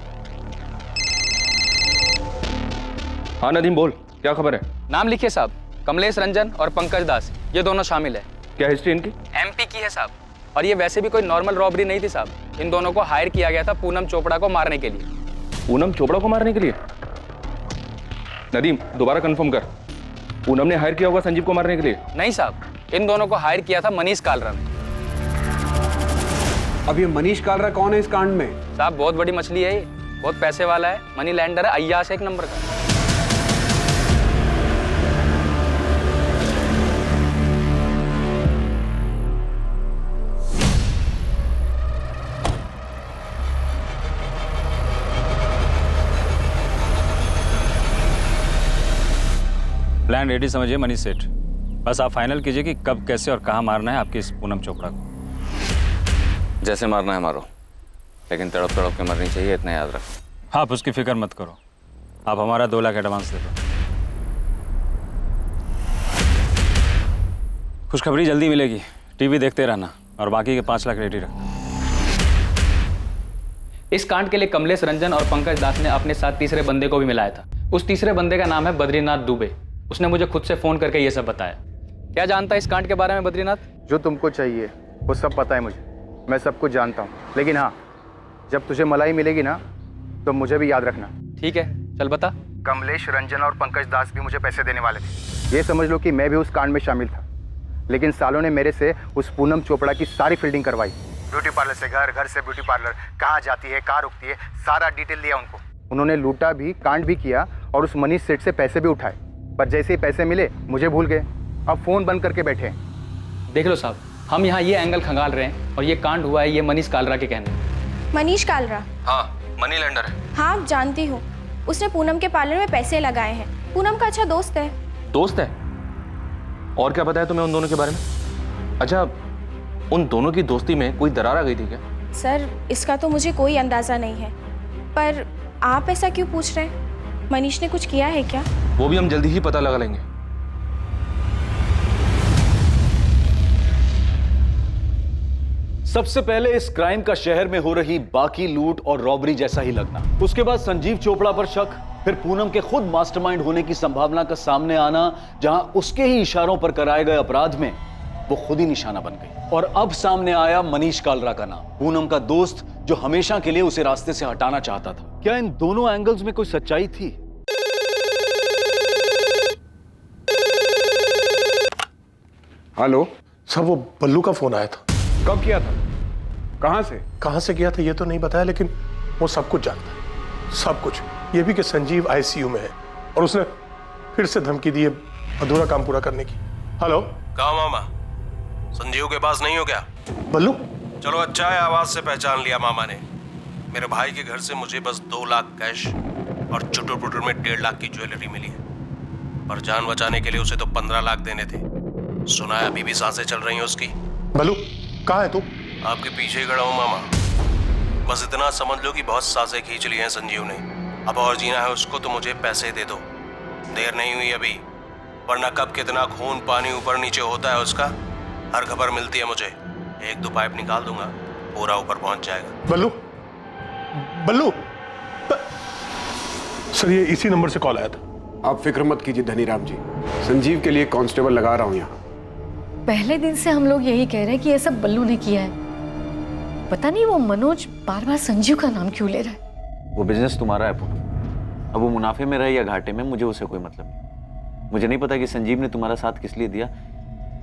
हाँ नदीम, बोल, क्या खबर है? नाम लिखिए साहब, कमलेश रंजन और पंकज दास, ये दोनों शामिल है। क्या हिस्ट्री इनकी? एमपी की है साहब, और ये वैसे भी कोई नॉर्मल रॉबरी नहीं थी साहब। इन दोनों को हायर किया गया था पूनम चोपड़ा को मारने के लिए। पूनम चोपड़ा को मारने के लिए? नदीम, दोबारा कंफर्म कर, पूनम ने हायर किया होगा संजीव को मारने के लिए? नहीं साहब, इन दोनों को हायर किया था मनीष कालरा ने। अब ये मनीष कालरा कौन है इस कांड में? साहब बहुत बड़ी मछली है ये, बहुत पैसे वाला है, मनी लैंडर है, अय्याश एक नंबर का। प्लान रेडी समझिए मनीष सेठ, बस आप फाइनल कीजिए कि कब, कैसे और कहाँ मारना है आपकी इस पूनम चोपड़ा को। जैसे मारना है मारो, लेकिन तड़प तड़प के मरनी चाहिए, इतना याद रखो। आप उसकी फिक्र मत करो, आप हमारा 2 लाख एडवांस दे दो। खुशखबरी जल्दी मिलेगी, टीवी देखते रहना और बाकी के 5 लाख रेडी रखना। इस कांड के लिए कमलेश रंजन और पंकज दास ने अपने साथ तीसरे बंदे को भी मिलाया था। उस तीसरे बंदे का नाम है बद्रीनाथ दुबे। उसने मुझे खुद से फोन करके ये सब बताया। क्या जानता है इस कांड के बारे में बद्रीनाथ? जो तुमको चाहिए वो सब पता है मुझे, मैं सब कुछ जानता हूँ। लेकिन हाँ, जब तुझे मलाई मिलेगी ना तो मुझे भी याद रखना। ठीक है, चल बता। कमलेश रंजन और पंकज दास भी मुझे पैसे देने वाले थे। ये समझ लो कि मैं भी उस कांड में शामिल था, लेकिन सालों ने मेरे से उस पूनम चोपड़ा की सारी फील्डिंग करवाई। ब्यूटी पार्लर से घर, घर से ब्यूटी पार्लर, कहाँ जाती है, कहाँ रुकती है, सारा डिटेल दिया उनको। उन्होंने लूटा भी, कांड भी किया और उस मनीष सेठ से पैसे भी उठाए। पर जैसे ही पैसे मिले मुझे भूल गए। अब फोन बंद करके बैठे हैं। देख लो साहब, हम यहाँ ये एंगल खंगाल रहे हैं और ये कांड हुआ है ये मनीष कालरा के कहने। मनीष कालरा? हाँ, मनी लेंडर है। हाँ, जानती हूँ। उसने पूनम के पार्लर में पैसे लगाए हैं। पूनम का अच्छा दोस्त है। दोस्त है? और क्या पता है तुम्हें उन दोनों के बारे में? अच्छा, उन दोनों की दोस्ती में कोई दरार आ गई थी क्या? सर, इसका तो मुझे कोई अंदाजा नहीं है, पर आप ऐसा क्यों पूछ रहे हैं? मनीष ने कुछ किया है क्या? वो भी हम जल्दी ही पता लगा लेंगे। सबसे पहले इस क्राइम का शहर में हो रही बाकी लूट और रॉबरी जैसा ही लगना, उसके बाद संजीव चोपड़ा पर शक, फिर पूनम के खुद मास्टरमाइंड होने की संभावना का सामने आना, जहां उसके ही इशारों पर कराए गए अपराध में वो खुद ही निशाना बन गई। और अब सामने आया मनीष कालरा का नाम, पूनम का दोस्त जो हमेशा के लिए उसे रास्ते से हटाना चाहता था। क्या इन दोनों एंगल्स में कोई सच्चाई थी? हेलो सर, वो बल्लू का फोन आया था। कब किया था? कहां से किया था ये तो नहीं बताया, लेकिन वो सब कुछ जानता है, सब कुछ। ये भी कि संजीव आईसीयू में है और उसने फिर से धमकी दी है अधूरा काम पूरा करने की। हेलो, कहा मामा? संजीव के पास नहीं हो क्या? बल्लू? चलो अच्छा है, आवाज से पहचान लिया मामा ने। मेरे भाई के घर से मुझे बस 2 लाख कैश और चुटुर पुटुर में 1.5 लाख की ज्वेलरी मिली है, पर जान बचाने के लिए उसे तो 15 लाख देने थे। सुना है अभी भी सांसें चल रही हैं उसकी। बल्लू, कहाँ है तू? आपके पीछे ही खड़ा हूँ मामा। बस इतना समझ लो कि बहुत सांसें खींच ली हैं संजीव ने। अब और जीना है उसको तो मुझे पैसे दे दो, देर नहीं हुई अभी, वरना कब कितना खून पानी ऊपर नीचे होता है उसका हर खबर मिलती है मुझे। 1-2 पाइप निकाल दूंगा, पूरा ऊपर पहुंच जाएगा। बल्लू, बल्लू सर, ये इसी नंबर से कॉल आया था। आप फिक्र मत कीजिए धनीराम जी, संजीव के लिए कांस्टेबल लगा रहा हूं यहाँ। पहले दिन से हम लोग यही कह रहे हैं कि ये सब बल्लू ने किया है। पता नहीं वो मनोज बार बार संजीव का नाम क्यों ले रहा है। वो बिजनेस तुम्हारा है पूनम, अब वो मुनाफे में रहे या घाटे में मुझे उससे कोई मतलब नहीं। मुझे नहीं पता कि संजीव ने तुम्हारा साथ किस लिए दिया,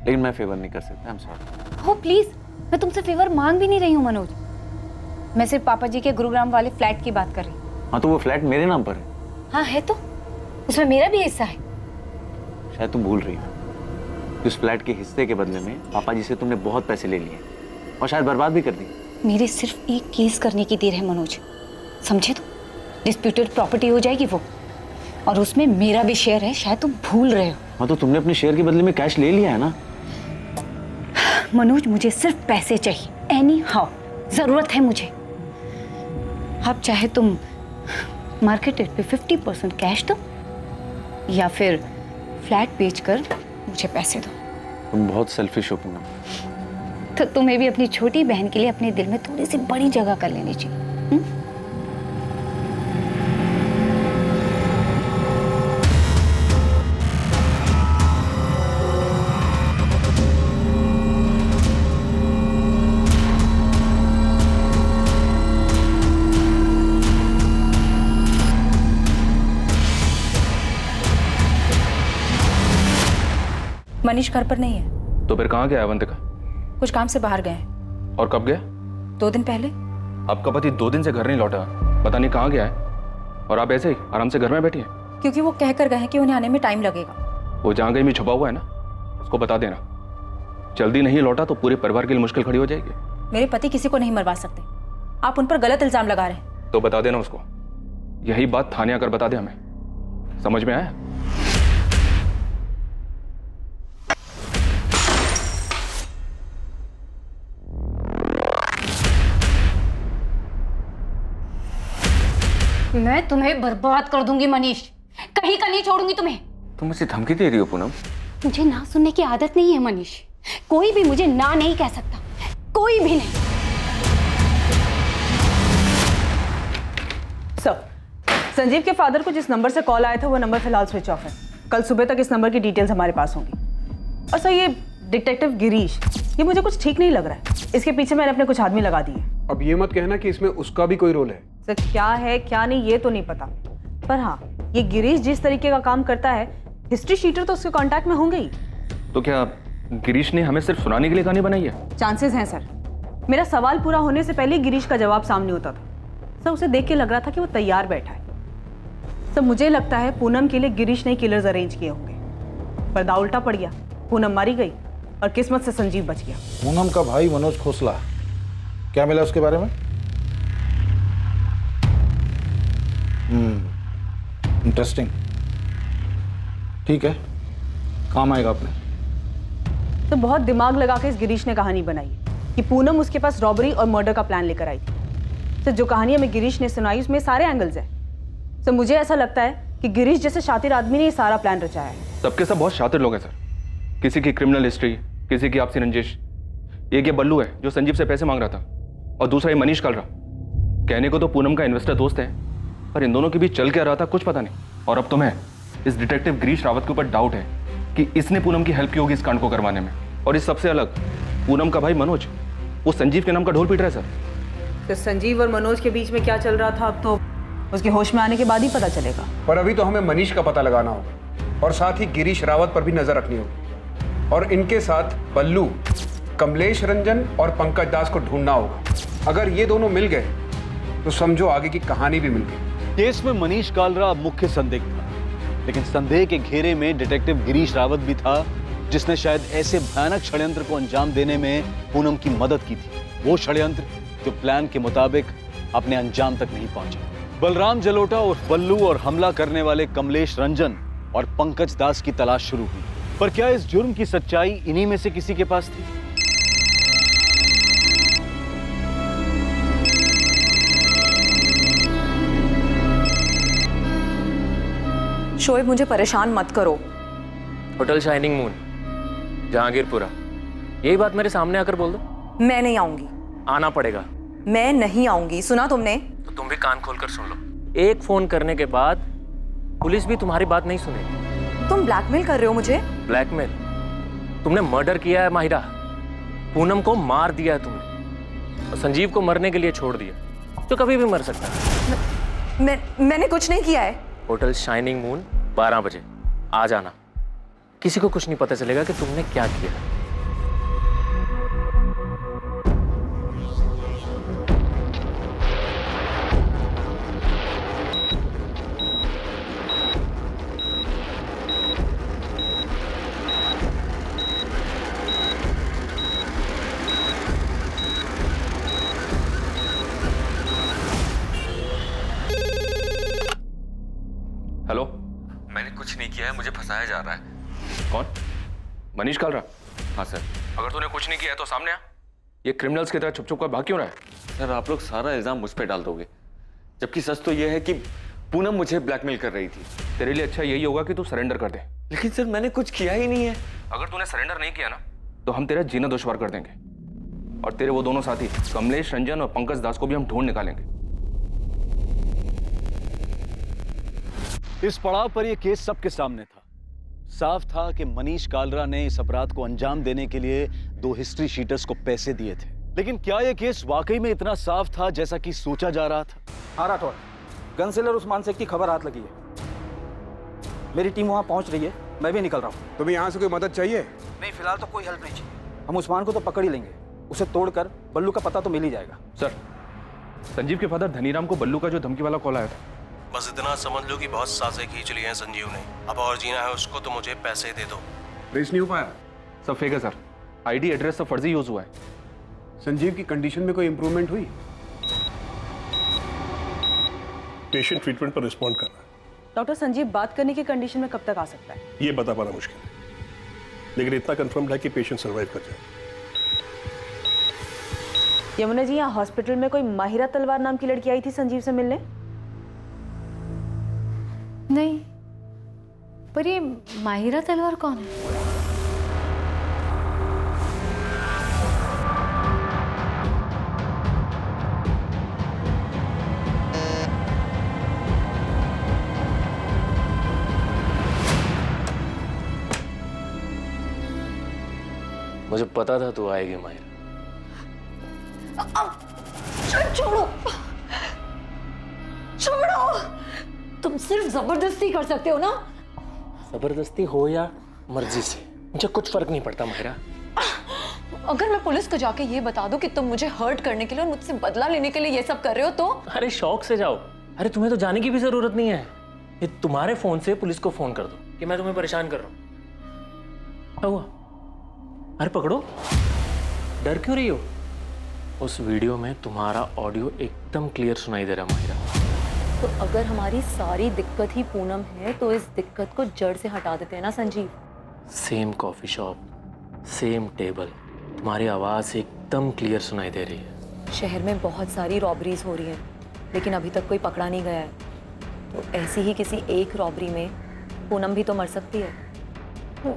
लेकिन मैं फेवर नहीं कर सकता। I am sorry. हो प्लीज, मैं तुमसे फेवर मांग भी नहीं रही हूँ मनोज। मैं सिर्फ पापा जी के गुरुग्राम वाले फ्लैट की बात कर रही हूँ। हाँ, तो वो फ्लैट मेरे नाम पर है। हाँ है, तो उसमें मेरा भी हिस्सा है। शायद तुम भूल रही हो, उस फ्लैट के हिस्से के बदले में पापा जी से तुमने बहुत पैसे ले लिए और शायद बर्बाद भी कर दी। मेरे सिर्फ एक केस करने की देर है मनोज, समझे? तो डिस्प्यूटेड प्रॉपर्टी हो जाएगी वो, और उसमें मेरा भी शेयर है, शायद तुम भूल रहे हो। हाँ, तो तुमने अपने शेयर के बदले में कैश ले लिया है ना। मनोज, मुझे सिर्फ पैसे चाहिए, एनी हाउ जरूरत है मुझे। अब चाहे तुम मार्केट रेट पे 50% कैश दो या फिर फ्लैट बेचकर मुझे पैसे दो। तुम बहुत सेल्फिश हो पूनम। तो तुम्हें भी अपनी छोटी बहन के लिए अपने दिल में थोड़ी सी बड़ी जगह कर लेनी चाहिए। मनीष घर पर नहीं है। तो फिर कहाँ गया अवंतिका? कुछ काम से बाहर गए हैं। और कब गया? 2 दिन पहले। आपका पति 2 दिन से घर नहीं लौटा, पता नहीं कहाँ गया है, और आप ऐसे ही आराम से घर में बैठी हैं। क्योंकि वो कह कर गए हैं कि उन्हें आने में टाइम लगेगा। वो जहाँ कहीं भी छुपा हुआ है ना, उसको बता देना। जल्दी नहीं लौटा तो पूरे परिवार के लिए मुश्किल खड़ी हो जाएगी। मेरे पति किसी को नहीं मरवा सकते, आप उन पर गलत इल्जाम लगा रहे हैं। तो बता देना उसको, यही बात थाने आकर बता दे हमें। समझ में आया? मैं तुम्हें बर्बाद कर दूंगी मनीष, कहीं का नहीं छोड़ूंगी तुम्हें। तुम मुझे धमकी दे रही हो पूनम? मुझे ना सुनने की आदत नहीं है मनीष। कोई भी मुझे ना नहीं कह सकता, कोई भी नहीं। सर, संजीव के फादर को जिस नंबर से कॉल आया था वो नंबर फिलहाल स्विच ऑफ है। कल सुबह तक इस नंबर की डिटेल्स हमारे पास होंगी। और सर, ये डिटेक्टिव गिरीश, ये मुझे कुछ ठीक नहीं लग रहा है। इसके पीछे मैंने अपने कुछ आदमी लगा दिए। अब ये मत कहना कि इसमें उसका भी कोई रोल है। सर, क्या है क्या नहीं ये तो नहीं पता, पर हाँ, ये गिरीश जिस तरीके का काम करता है, हिस्ट्री शीटर तो उसके कांटेक्ट में होंगे ही। तो क्या गिरीश ने हमें सिर्फ सुनाने के लिए कहानी बनाई है? चांसेस हैं सर। मेरा सवाल पूरा होने से पहले गिरीश का जवाब सामने होता था। सर, उसे देख के लग रहा था कि वो तैयार बैठा है। सर, मुझे लगता है पूनम के लिए गिरीश ने किलर्स अरेंज किए होंगे, पर दाव उल्टा पड़ गया। पूनम मारी गई और किस्मत से संजीव बच गया। पूनम का भाई मनोज खोसला, क्या मिला उसके बारे में? इंटरेस्टिंग। ठीक है, काम आएगा अपने। तो बहुत दिमाग लगा के इस गिरीश ने कहानी बनाई कि पूनम उसके पास रॉबरी और मर्डर का प्लान लेकर आई थी। तो जो कहानी हमें गिरीश ने सुनाई उसमें सारे एंगल्स हैं। तो मुझे ऐसा लगता है कि गिरीश जैसे शातिर आदमी ने ये सारा प्लान रचाया है। सबके सब बहुत शातिर लोग हैं सर। किसी की क्रिमिनल हिस्ट्री, किसी की आपसी रंजिश। एक ये बल्लू है जो संजीव से पैसे मांग रहा था, और दूसरा ये मनीष कालरा। कहने को तो पूनम का इन्वेस्टर दोस्त है, पर इन दोनों के बीच चल क्या रहा था कुछ पता नहीं। और अब तुम्हें इस डिटेक्टिव गिरीश रावत के ऊपर डाउट है कि इसने पूनम की हेल्प की होगी इस कांड को करवाने में। और इस सबसे अलग, पूनम का भाई मनोज, वो संजीव के नाम का ढोल पीट रहा है सर। तो संजीव और मनोज के बीच में क्या चल रहा था अब तो उसके होश में आने के बाद ही पता चलेगा। पर अभी तो हमें मनीष का पता लगाना होगा, और साथ ही गिरीश रावत पर भी नजर रखनी होगी, और इनके साथ बल्लू, कमलेश रंजन और पंकज दास को ढूंढना होगा। अगर ये दोनों मिल गए तो समझो आगे की कहानी भी मिल गई। केस में मनीष कालरा मुख्य संदिग्ध था, लेकिन संदेह के घेरे में डिटेक्टिव गिरीश रावत भी था, जिसने शायद ऐसे भयानक षड्यंत्र को अंजाम देने में पूनम की मदद की थी। वो षड्यंत्र जो प्लान के मुताबिक अपने अंजाम तक नहीं पहुंचा। बलराम जलोटा और बल्लू और हमला करने वाले कमलेश रंजन और पंकज दास की तलाश शुरू हुई, पर क्या इस जुर्म की सच्चाई इन्हीं में से किसी के पास थी? शोएब, मुझे परेशान मत करो। होटल शाइनिंग मून, जहांगीरपुरा, यही बात मेरे सामने आकर बोल दो। मैं नहीं आऊंगी। आना पड़ेगा। मैं नहीं आऊंगी, सुना तुमने? तो तुम भी कान खोलकर सुन लो। एक फोन करने के बाद पुलिस भी तुम्हारी बात नहीं सुनेगी। तुम ब्लैकमेल कर रहे हो मुझे? ब्लैकमेल? तुमने मर्डर किया है माहिरा, पूनम को मार दिया है तुमने, और संजीव को मरने के लिए छोड़ दिया, तो कभी भी मर सकता है। मैंने कुछ नहीं किया है। होटल शाइनिंग मून 12 बजे आ जाना। किसी को कुछ नहीं पता चलेगा कि तुमने क्या किया। हेलो, मैंने कुछ नहीं किया है, मुझे फंसाया जा रहा है। कौन? मनीष कालरा? हाँ सर। अगर तूने कुछ नहीं किया है तो सामने आ। ये क्रिमिनल्स की तरह छुप छुप कर भाग क्यों रहा है? सर, आप लोग सारा इल्जाम मुझ पे डाल दोगे, जबकि सच तो यह है कि पूनम मुझे ब्लैकमेल कर रही थी। तेरे लिए अच्छा यही होगा कि तू सरेंडर कर दे। लेकिन सर, मैंने कुछ किया ही नहीं है। अगर तूने सरेंडर नहीं किया ना, तो हम तेरा जीना दुश्वार कर देंगे, और तेरे वो दोनों साथी कमलेश रंजन और पंकज दास को भी हम ढूंढ निकालेंगे। इस पड़ाव पर यह केस सबके सामने था। साफ था कि मनीष कालरा ने इस अपराध को अंजाम देने के लिए 2 हिस्ट्री शीटर्स को पैसे दिए थे। लेकिन क्या यह केस वाकई में इतना साफ था जैसा कि सोचा जा रहा था? हाँ राठौर, गन सेलर उस्मान शेख की खबर हाथ लगी है। मेरी टीम वहां पहुंच रही है, मैं भी निकल रहा हूँ। तुम्हें यहाँ से कोई मदद चाहिए? नहीं, फिलहाल तो कोई हेल्प नहीं चाहिए। हम उस्मान को तो पकड़ ही लेंगे, उसे तोड़कर बल्लू का पता तो मिल ही जाएगा। सर, संजीव के फादर धनीराम को बल्लू का जो धमकी वाला कॉल आया था, बस इतना समझ लो कि बहुत साजें खींच ली हैं संजीव ने। अब और जीना है उसको तो मुझे पैसे दे दो। ट्रेस नहीं हो पाया? सब फेक है सर। आईडी एड्रेस सब फर्जी यूज हुआ है। संजीव की कंडीशन में कोई इंप्रूवमेंट हुई? पेशेंट ट्रीटमेंट पर रिस्पॉन्ड कर रहा है। डॉक्टर, संजीव बात करने की कंडीशन में कब तक आ सकता है? ये बता पाना मुश्किल है, लेकिन इतना कंफर्म है कि पेशेंट सर्वाइव कर जाए। यमुना जी, यहाँ हॉस्पिटल में कोई माहिरा तलवार नाम की लड़की आई थी संजीव से मिलने? नहीं, पर ये माहिरा तलवार कौन है? मुझे पता था तू आएगी माहिरा। छोड़ो छोड़ो, तुम सिर्फ जबरदस्ती कर सकते हो ना। जबरदस्ती हो या मर्जी से मुझे कुछ फर्क नहीं पड़ता माहिरा। अगर मैं पुलिस को जाके ये बता दूं कि तुम मुझे हर्ट करने के लिए और मुझसे बदला लेने के लिए ये सब कर रहे हो तो? अरे शौक से जाओ। अरे तुम्हें तो जाने की भी जरूरत नहीं है। ये तुम्हारे फोन से पुलिस को फोन कर दो कि मैं तुम्हें परेशान कर रहा हूं। क्या हुआ? अरे पकड़ो, डर क्यों रही हो? उस वीडियो में तुम्हारा ऑडियो एकदम क्लियर सुनाई दे रहा माहिरा। तो अगर हमारी सारी दिक्कत ही पूनम है तो इस दिक्कत को जड़ से हटा देते हैं ना Sanjeev. Same coffee shop, same table, तुम्हारी आवाज एकदम क्लियर सुनाई दे रही है। शहर में बहुत सारी रॉबरीज हो रही हैं, लेकिन अभी तक कोई पकड़ा नहीं गया है। तो ऐसी ही किसी एक रॉबरी में पूनम भी तो मर सकती है।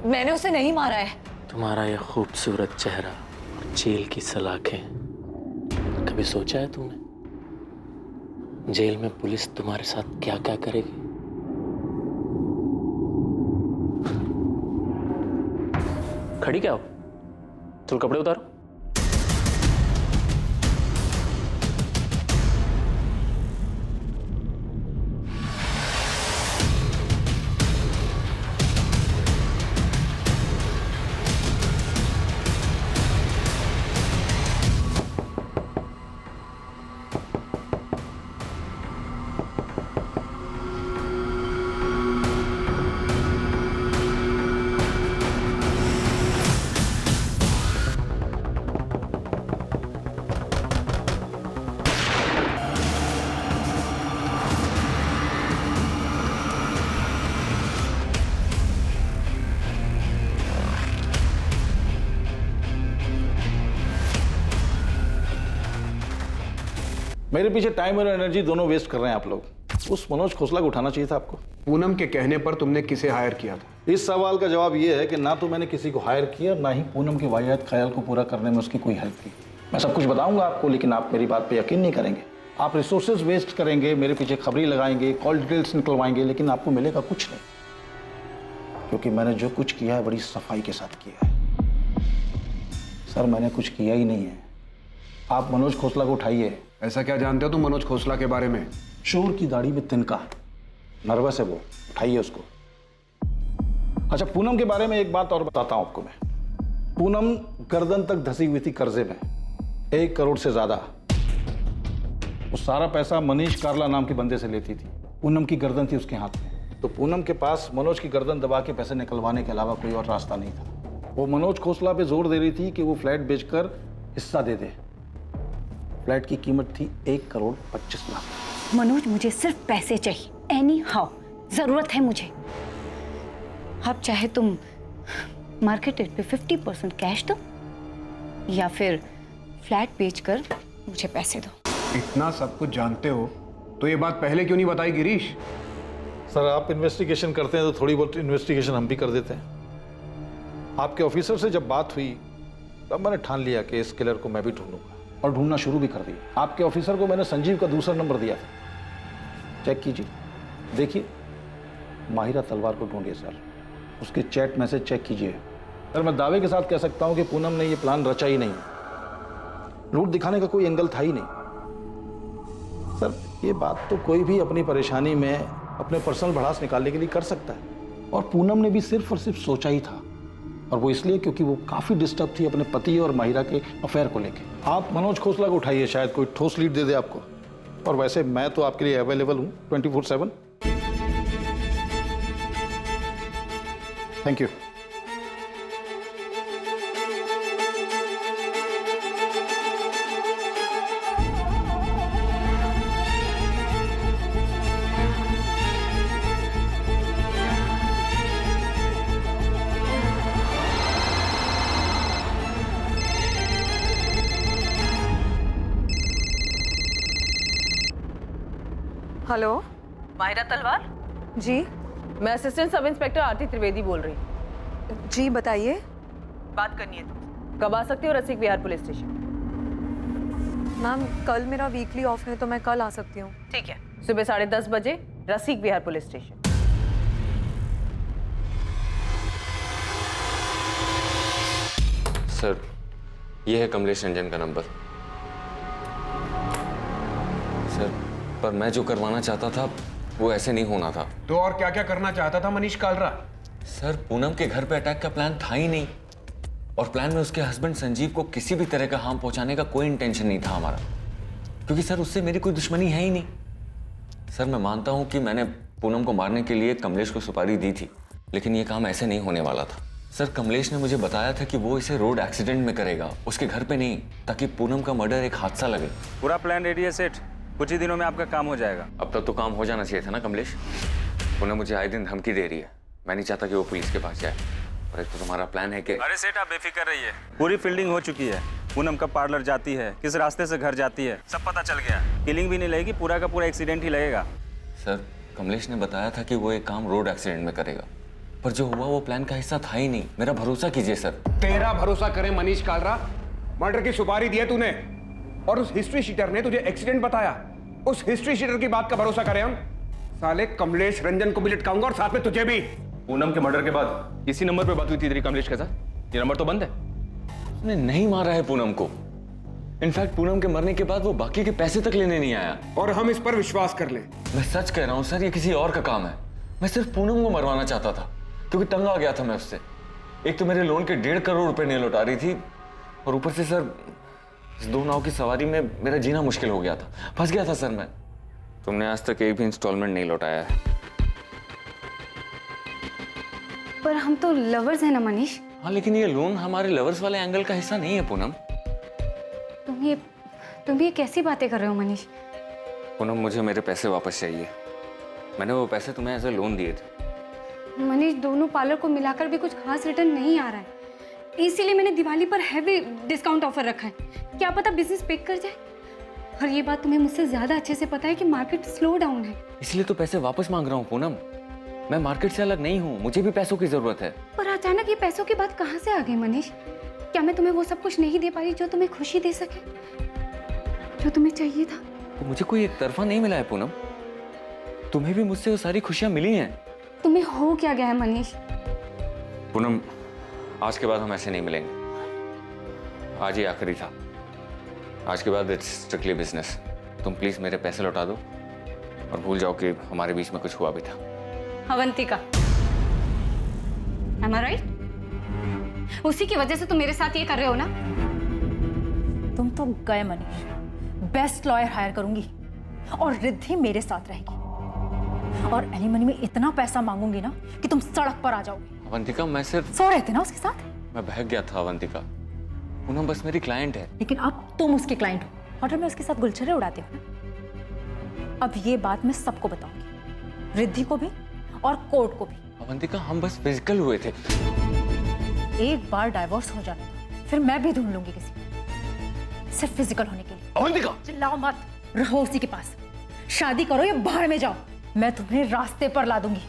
मैंने उसे नहीं मारा है। तुम्हारा ये खूबसूरत चेहरा और जेल की सलाखें, कभी सोचा है तुमने जेल में पुलिस तुम्हारे साथ क्या क्या करेगी? खड़ी क्या हो? चल कपड़े उतारो। मेरे पीछे टाइम और एनर्जी दोनों वेस्ट कर रहे हैं आप लोग। उस मनोज खोसला को उठाना चाहिए था आपको। पूनम के कहने पर तुमने किसे हायर किया था? इस सवाल का जवाब ये है कि ना तो मैंने किसी को हायर किया, ना ही पूनम के वाहियात ख्याल को पूरा करने में उसकी कोई हेल्प की। मैं सब कुछ बताऊंगा आपको, लेकिन आप मेरी बात पे यकीन नहीं करेंगे। आप रिसोर्सेज वेस्ट करेंगे, मेरे पीछे खबरी लगाएंगे, कॉल डिटेल्स निकलवाएंगे, लेकिन आपको मिलेगा कुछ नहीं, क्योंकि मैंने जो कुछ किया है बड़ी सफाई के साथ किया है। सर मैंने कुछ किया ही नहीं है। आप मनोज खोसला को उठाइए। ऐसा क्या जानते हो तुम मनोज खोसला के बारे में? शोर की दाढ़ी में तिनका, नर्वस है वो, उठाइए उसको। अच्छा, पूनम के बारे में एक बात और बताता हूं आपको मैं। पूनम गर्दन तक धसी हुई थी कर्जे में, 1 करोड़ से ज्यादा। वो सारा पैसा मनीष कार्ला नाम के बंदे से लेती थी। पूनम की गर्दन थी उसके हाथ में, तो पूनम के पास मनोज की गर्दन दबा के पैसे निकलवाने के अलावा कोई और रास्ता नहीं था। वो मनोज खोसला पे जोर दे रही थी कि वो फ्लैट बेचकर हिस्सा दे दे। फ्लैट की कीमत थी 1 करोड़ 25 लाख। मनोज, मुझे सिर्फ पैसे चाहिए, एनी हाउ जरूरत है मुझे। अब चाहे तुम मार्केट रेट पे 50% कैश दो या फिर फ्लैट बेचकर मुझे पैसे दो। इतना सब कुछ जानते हो तो ये बात पहले क्यों नहीं बताई गिरीश? सर आप इन्वेस्टिगेशन करते हैं तो थोड़ी बहुत इन्वेस्टिगेशन हम भी कर देते हैं। आपके ऑफिसर से जब बात हुई तब मैंने ठान लिया कि इस किलर को मैं भी ढूंढूंगा, और ढूंढना शुरू भी कर दिया। आपके ऑफिसर को मैंने संजीव का दूसरा नंबर दिया था, चेक कीजिए, देखिए। माहिरा तलवार को ढूंढिए सर, उसके चैट मैसेज चेक कीजिए। सर मैं दावे के साथ कह सकता हूं कि पूनम ने यह प्लान रचा ही नहीं। रूट दिखाने का कोई एंगल था ही नहीं। सर ये बात तो कोई भी अपनी परेशानी में अपने पर्सनल भड़ास निकालने के लिए कर सकता है, और पूनम ने भी सिर्फ और सिर्फ सोचा ही था, और वो इसलिए क्योंकि वो काफी डिस्टर्ब थी अपने पति और माहिरा के अफेयर को लेके। आप मनोज खोसला को उठाइए, शायद कोई ठोस लीड दे दे आपको। और वैसे मैं तो आपके लिए अवेलेबल हूं 24/7। Thank you. हेलो, माहिरा तलवार जी। मैं असिस्टेंट सब इंस्पेक्टर आरती त्रिवेदी बोल रही हूँ। जी बताइए। बात करनी है तुमसे। कब आ सकती हो रसिक विहार पुलिस स्टेशन? मैम कल मेरा वीकली ऑफ है तो मैं कल आ सकती हूँ। ठीक है, सुबह 10:30 बजे रसिक विहार पुलिस स्टेशन। सर, ये है कमलेश रंजन का नंबर। सर, पर मैं जो करवाना चाहता था वो ऐसे नहीं होना था। तो और क्या क्या करना चाहता था मनीष कालरा? सर, पूनम के घर पे अटैक का प्लान था ही नहीं, और प्लान में उसके हस्बैंड संजीव को किसी भी तरह का हार्म पहुंचाने का कोई इंटेंशन नहीं था हमारा, क्योंकि सर उससे मेरी कोई दुश्मनी है ही नहीं। सर, मैं मानता हूं कि मैंने पूनम को मारने के लिए कमलेश को सुपारी दी थी, लेकिन ये काम ऐसे नहीं होने वाला था। सर, कमलेश ने मुझे बताया था कि वो इसे रोड एक्सीडेंट में करेगा, उसके घर पे नहीं, ताकि पूनम का मर्डर एक हादसा लगे। पूरा प्लान रेडी है सेठ, कुछ ही दिनों में आपका काम हो जाएगा। अब तक तो काम हो जाना चाहिए था ना कमलेश। पूनम मुझे आए दिन धमकी दे रही है, मैं नहीं चाहता कि वो पुलिस के पास जाए। और एक तो तुम्हारा प्लान है कि... अरे सेठ, आप बेफिक्र रहिए, पूरी फील्डिंग हो चुकी है। पूनम कब पार्लर जाती है, किस रास्ते से घर जाती है, सब पता चल गया। किलिंग भी नहीं लगेगी, पूरा का पूरा एक्सीडेंट ही लगेगा। सर, कमलेश ने बताया था कि वो एक काम रोड एक्सीडेंट में करेगा, पर जो हुआ वो प्लान का हिस्सा था ही नहीं। मेरा भरोसा कीजिए सर। तेरा भरोसा करें मनीष कालरा? मर्डर की सुपारी दी है तूने, और उस हिस्ट्री शीटर ने तुझे एक्सीडेंट बताया। उस हिस्ट्री शीटर की बात का भरोसा करें हम? साले कमलेश रंजन को भी लटकाऊंगा और साथ में तुझे भी। पूनम के मर्डर के बाद इसी नंबर पे बात हुई थी तेरी कमलेश के साथ? ये नंबर तो बंद है। उसने नहीं मारा है पूनम को। इनफैक्ट पूनम के मरने के बाद वो बाकी के पैसे तक लेने नहीं आया। और हम इस पर विश्वास कर लें? मैं सच कह रहा हूँ सर, ये किसी और का काम है। मैं सिर्फ पूनम को मरवाना चाहता था, क्योंकि तंग आ गया था मैं उससे। एक तो मेरे लोन के 1.5 करोड़ रुपए नहीं लौटा रही थी, और ऊपर से सर इस 2 नाव की सवारी में मेरा जीना मुश्किल हो गया था, फंस गया था सर मैं। तुमने आज तक एक भी इंस्टॉलमेंट नहीं लौटाया है। पर हम तो लवर्स हैं ना मनीष। हाँ, लेकिन ये लोन हमारे लवर्स वाले एंगल का हिस्सा नहीं है पूनम। तुम ये कैसी बातें कर रहे हो मनीष? पूनम, मुझे मेरे पैसे वापस चाहिए। मैंने वो पैसे तुम्हें एज ए लोन दिए थे। मनीष, दोनों पार्लर को मिलाकर भी कुछ खास रिटर्न नहीं आ रहा है, इसीलिए मैंने दिवाली पर हैवी डिस्काउंट ऑफर रखा है। क्या पता बिजनेस पिक कर जाए। और ये बात तुम्हें मुझसे ज्यादा अच्छे से पता है कि मार्केट स्लो डाउन है। इसलिए तो पैसे वापस मांग रहा हूँ पूनम। मैं मार्केट से अलग नहीं हूँ, मुझे भी पैसों की जरूरत है। पर अचानक ये पैसों की बात कहाँ से आ गई मनीष? क्या मैं तुम्हें वो सब कुछ नहीं दे पाई जो तुम्हें खुशी दे सके, जो तुम्हें चाहिए था? तो मुझे कोई एक तरफा नहीं मिला है पूनम, तुम्हें भी मुझसे वो सारी खुशियां मिली हैं। तुम्हें हो क्या गया है मनीष? पूनम, आज के बाद हम ऐसे नहीं मिलेंगे। आज ही आखिरी था। आज के बाद इट्स स्ट्रिक्टली बिजनेस। तुम प्लीज मेरे पैसे लौटा दो और भूल जाओ कि हमारे बीच में कुछ हुआ भी था। Avantika, am I right? उसी की वजह से तुम मेरे साथ ये कर रहे हो ना? तुम तो गए मनीष। बेस्ट लॉयर हायर करूंगी और रिद्धि मेरे साथ रहेगी, और एलिमनी में इतना पैसा मांगूंगी ना कि तुम सड़क पर आ जाओगे। अवंतिका, मैं सिर्फ सो रहे थे ना उसके साथ? मैं बहक गया था अवंतिका। पूनम बस मेरी क्लाइंट है। लेकिन अब तुम उसके क्लाइंट हो, होटल में उसके साथ गुलछर्रे उड़ाते हो ना। अब ये बात मैं सबको बताऊंगी, रिद्धि को भी और कोर्ट को भी। अवंतिका, हम बस फिजिकल हुए थे। एक बार डाइवोर्स हो जाने दो, फिर मैं भी ढूंढ लूंगी किसी, सिर्फ फिजिकल होने के लिए। अवंतिका, चिल्लाओ मत, रहो उसी के पास। शादी करो या बाहर में जाओ, मैं तुम्हें रास्ते पर ला दूंगी,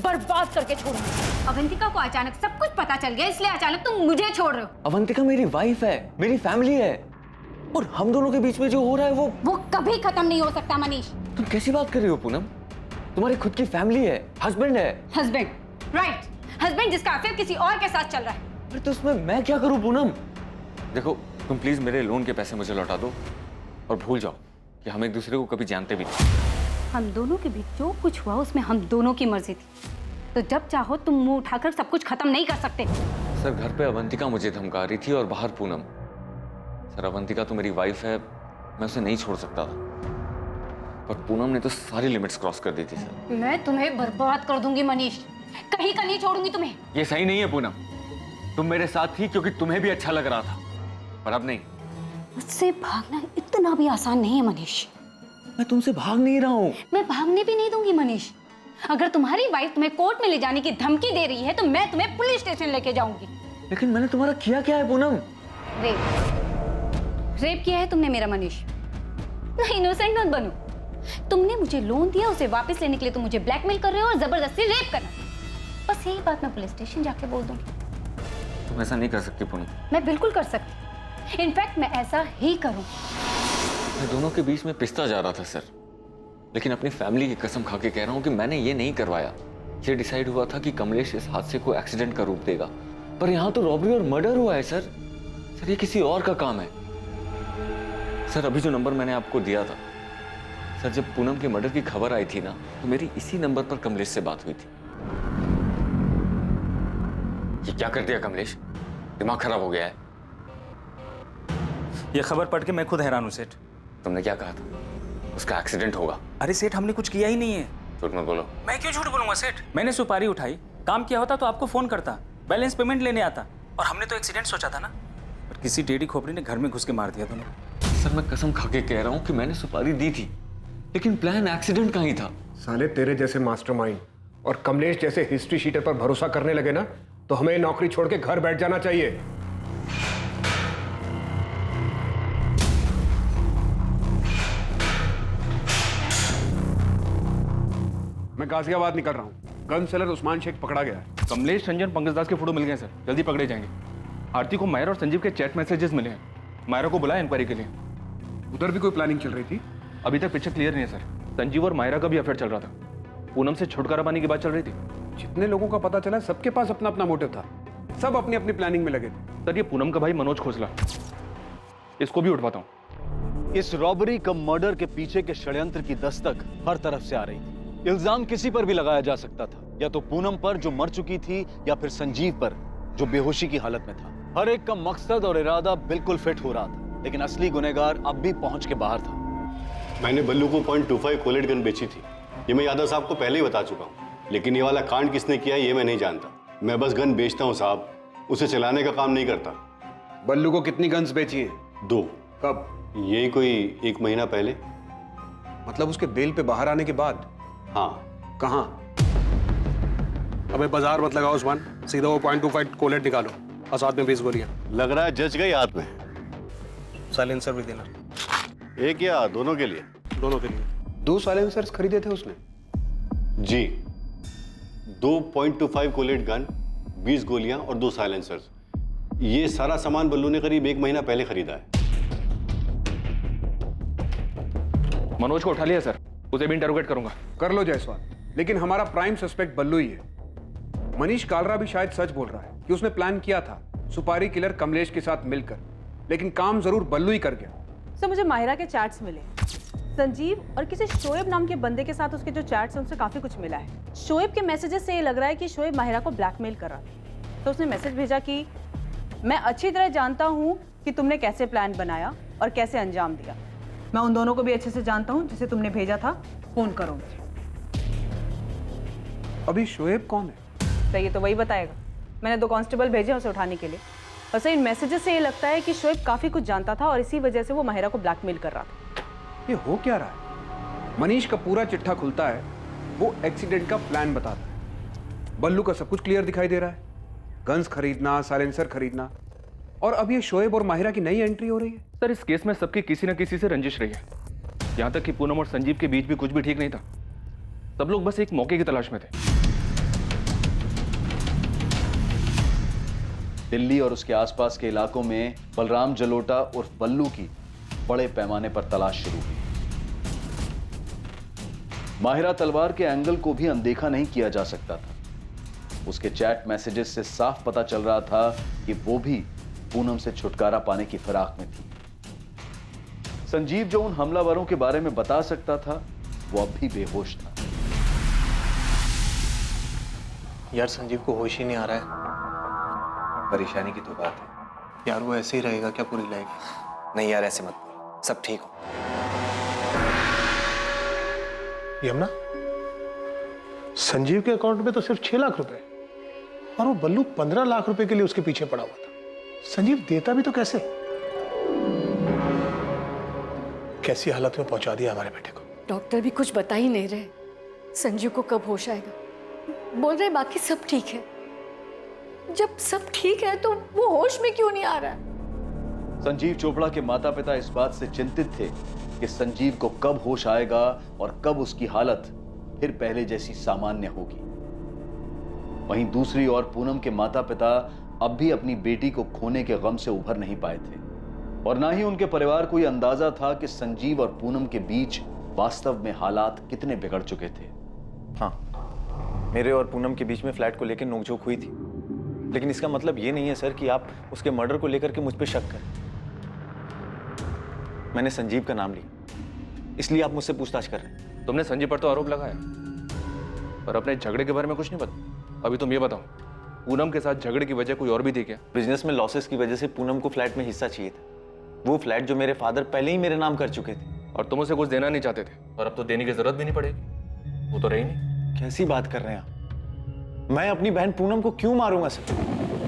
बर्बाद करके छोड़ूंगी। अवंतिका को अचानक सब कुछ पता चल गया, इसलिए अचानक तुम मुझे छोड़ रहे हो। अवंतिका मेरी वाइफ है, मेरी फैमिली है, और हम दोनों के बीच में जो हो रहा है वो कभी खत्म नहीं हो सकता मनीष। तुम कैसी बात कर रही हो पूनम? तुम्हारी खुद की फैमिली है, हस्बैंड है। हस्बैंड, राइट, हस्बैंड जिसका अफेयर किसी और के साथ चल रहा है। अरे तो उसमें मैं क्या करूं पूनम? देखो, तुम प्लीज मेरे लोन के पैसे मुझे लौटा दो और भूल जाओ कि हम एक दूसरे को कभी जानते भी थे। हम दोनों के बीच जो कुछ हुआ उसमें हम दोनों की मर्जी थी, तो जब चाहो तुम मुंह उठाकर सब कुछ खत्म नहीं कर सकते। सर, घर पे अवंतिका मुझे धमका रही थी और बाहर पूनम। सर, अवंतिका तो मेरी वाइफ है, मैं उसे नहीं छोड़ सकता था, पर पूनम ने तो सारी लिमिट्स क्रॉस कर दी थी सर। मैं तुम्हें बर्बाद कर दूंगी मनीष, कहीं का नहीं छोड़ूंगी तुम्हें। ये सही नहीं है पूनम। तुम मेरे साथ थी क्योंकि तुम्हें भी अच्छा लग रहा था, पर अब नहीं। मुझसे भागना इतना भी आसान नहीं है मनीष। मैं तुमसे भाग नहीं रहा हूँ। मैं भागने भी नहीं दूंगी मनीष। अगर तुम्हारी वाइफ तुम्हें कोर्ट में ले जाने की धमकी दे रही है तो मैं तुम्हें पुलिस स्टेशन लेके जाऊंगी। लेकिन मैंने तुम्हारा किया क्या है पूनम? रेप किया है तुमने मेरा मनीष। नहीं, इनोसेंट मत बनो। तुमने मुझे लोन दिया, उसे वापस लेने के लिए तुम मुझे ब्लैकमेल कर रहे हो और जबरदस्ती रेप करना। बस यही बात मैं पुलिस स्टेशन जाके बोल दूंगी। तुम ऐसा नहीं कर सकती पूनम। मैं बिल्कुल कर सकती, इनफैक्ट मैं ऐसा ही करूं। मैं दोनों के बीच में पिसता जा रहा था सर, लेकिन अपनी फैमिली की कसम खा के कह रहा हूँ कि मैंने ये नहीं करवाया। ये डिसाइड हुआ था कि कमलेश इस हादसे को एक्सीडेंट का रूप देगा, पर यहाँ तो रॉबरी और मर्डर हुआ है सर। सर ये किसी और का काम है। सर अभी जो नंबर मैंने आपको दिया था, सर जब पूनम के मर्डर की खबर आई थी ना, तो मेरी इसी नंबर पर कमलेश से बात हुई थी। ये क्या कर दिया कमलेश? दिमाग खराब हो गया है। ये खबर पढ़ के मैं खुद हैरान हूँ सेठ। तुमने क्या कहा था? उसका एक्सीडेंट होगा। अरे सेठ, हमने कुछ किया ही नहीं है। झूठ मत बोलो। मैं क्यों झूठ बोलूंगा सेठ? मैंने सुपारी उठाई, काम किया होता तो आपको फोन करता, बैलेंस पेमेंट लेने आता, और हमने तो एक्सीडेंट सोचा था ना। पर किसी टेढ़ी खोपड़ी ने घर में घुस के मार दिया तुम्हें। सर मैं कसम खा के कह रहा हूँ कि मैंने सुपारी दी थी, लेकिन प्लान एक्सीडेंट का ही था। साले तेरे जैसे मास्टरमाइंड और कमलेश जैसे हिस्ट्री शीटर पर भरोसा करने लगे ना, तो हमें नौकरी छोड़ के घर बैठ जाना चाहिए। मैं गाजियाबाद निकल रहा हूँ। गन सेलर उस्मान शेख पकड़ा गया है। कमलेश रंजन पंकज दास के फोटो मिल गए सर, जल्दी पकड़े जाएंगे। आरती को मायरा और संजीव के चैट मैसेजेस मिले हैं। मायरा को बुलाया इंक्वायरी के लिए। उधर भी कोई प्लानिंग चल रही थी? अभी तक पिक्चर क्लियर नहीं है सर। संजीव और मायरा का भी अफेयर चल रहा था। पूनम से छुटकारा पाने की बात चल रही थी। जितने लोगों का पता चला सबके पास अपना अपना मोटिव था, सब अपनी अपनी प्लानिंग में लगे थे। सर ये पूनम का भाई मनोज खोसला, इसको भी उठवाता हूँ। इस रॉबरी कम मर्डर के पीछे के षड्यंत्र की दस्तक हर तरफ से आ रही थी। इल्जाम किसी पर भी लगाया जा सकता था, या तो पूनम पर जो मर चुकी थी, या फिर संजीव पर जो बेहोशी की हालत में था। हर एक का मकसद और इरादा बिल्कुल फिट हो रहा था, लेकिन असली गुनहगार अब भी पहुंच के बाहर था। मैंने बल्लू को .25 कोलेट गन बेची थी, ये मैं यादव साहब को पहले ही बता चुका हूँ। लेकिन ये वाला कांड किसने किया ये मैं नहीं जानता। मैं बस गन बेचता हूँ साहब, उसे चलाने का काम नहीं करता। बल्लू को कितनी गन्स बेची है? 2। कब? यही कोई 1 महीना पहले। मतलब उसके बेल पे बाहर आने के बाद? हाँ। कहाँ? अबे बाजार मत लगाओ उस्मान, सीधा वो .25 कोलेट निकालो और साथ में 20 गोलियां। लग रहा है जज गई हाथ में। साइलेंसर भी देना। एक या दोनों के लिए? दोनों के लिए। 2 साइलेंसर्स खरीदे थे उसने? जी, 2 .25 कोलेट गन, 20 गोलियां और 2 साइलेंसर्स। ये सारा सामान बल्लू ने करीब 1 महीना पहले खरीदा है। मनोज को उठा लिया सर, उसे भी इंटरोगेट करूंगा। कर लो जायसवाल, लेकिन हमारा प्राइम सस्पेक्ट बल्लू ही है। मनीष कालरा भी शायद सच बोल रहा है कि उसने प्लान किया था सुपारी किलर कमलेश के साथ मिलकर, लेकिन काम जरूर बल्लू ही कर गया। सर मुझे माहिरा के चैट्स मिले, संजीव और किसी शोएब नाम के बंदे के साथ उसके जो चैट्स हैं उनसे काफी कुछ मिला है। शोएब के मैसेजेस से ये लग रहा है कि शोएब माहिरा को ब्लैकमेल कर रहा था। तो उसने मैसेज भेजा कि मैं अच्छी तरह जानता हूँ कि तुमने कैसे प्लान बनाया और कैसे अंजाम दिया। मैं उन दोनों को भी अच्छे से जानता हूँ जिसे तुमने भेजा था, फोन करो मुझे। अभी शोएब कौन है? सही है तो वही बताएगा। मैंने 2 कांस्टेबल भेजे उसे उठाने के लिए। वैसे इन मैसेजेस से ये लगता है कि शोएब काफी कुछ जानता था और इसी वजह से वो माहिरा को ब्लैकमेल कर रहा था। ये हो क्या रहा है? मनीष का पूरा चिट्ठा खुलता है, वो एक्सीडेंट का प्लान बताता है। बल्लू का सब कुछ क्लियर दिखाई दे रहा है, गन्स खरीदना, साइलेंसर खरीदना, और अब ये शोएब और माहिरा की नई एंट्री हो रही है। सर इस केस में सबकी किसी न किसी से रंजिश रही है। यहाँ तक कि पूनम और संजीव के बीच भी कुछ भी ठीक नहीं था। सब लोग बस एक मौके की तलाश में थे। दिल्ली और उसके आसपास के इलाकों में बलराम जलोटा उर्फ बल्लू की बड़े पैमाने पर तलाश शुरू हुई। माहिरा तलवार के एंगल को भी अनदेखा नहीं किया जा सकता था। उसके चैट मैसेजेस से साफ पता चल रहा था कि वो भी पूनम से छुटकारा पाने की फिराक में थी। संजीव जो उन हमलावरों के बारे में बता सकता था, वो अब भी बेहोश था। यार संजीव को होश ही नहीं आ रहा है। परेशानी की तो बात है यार, वो ऐसे ही रहेगा क्या पूरी लाइफ? नहीं यार ऐसे मत बोल, सब ठीक हो। यमुना, संजीव के अकाउंट में तो सिर्फ 6 लाख रुपए और वो बल्लू 15 लाख रुपए के लिए उसके पीछे पड़ा हुआ था। संजीव देता भी तो कैसे? कैसी हालत में पहुंचा दिया हमारे बेटे को। डॉक्टर भी कुछ बता ही नहीं रहे संजीव को कब होश आएगा। बोल रहे बाकी सब ठीक है। जब सब ठीक है तो वो होश में क्यों नहीं आ रहा है? संजीव चोपड़ा के माता पिता इस बात से चिंतित थे कि संजीव को कब होश आएगा और कब उसकी हालत फिर पहले जैसी सामान्य होगी। वहीं दूसरी ओर पूनम के माता पिता अब भी अपनी बेटी को खोने के गम से उभर नहीं पाए थे, और ना ही उनके परिवार को यह अंदाजा था कि संजीव और पूनम के बीच वास्तव में हालात कितने बिगड़ चुके थे। हाँ, मेरे और पूनम के बीच में फ्लैट को लेकर नोकझोंक हुई थी, लेकिन इसका मतलब ये नहीं है सर कि आप उसके मर्डर को लेकर के मुझ पे शक करें। मैंने संजीव का नाम लिया, इसलिए आप मुझसे पूछताछ कर रहे हैं। तुमने संजीव पर तो आरोप लगाया, पर अपने झगड़े के बारे में कुछ नहीं पता। अभी तुम ये बताओ, पूनम के साथ झगड़े की वजह कोई और भी थी क्या? बिजनेस में लॉसेस की वजह से पूनम को फ्लैट में हिस्सा चाहिए था। वो फ्लैट जो मेरे फादर पहले ही मेरे नाम कर चुके थे, और तुम उसे कुछ देना नहीं चाहते थे, और अब तो देने की जरूरत भी नहीं पड़ेगी, वो तो रही नहीं। कैसी बात कर रहे हैं आप? मैं अपनी बहन पूनम को क्यों मारूंगा सर?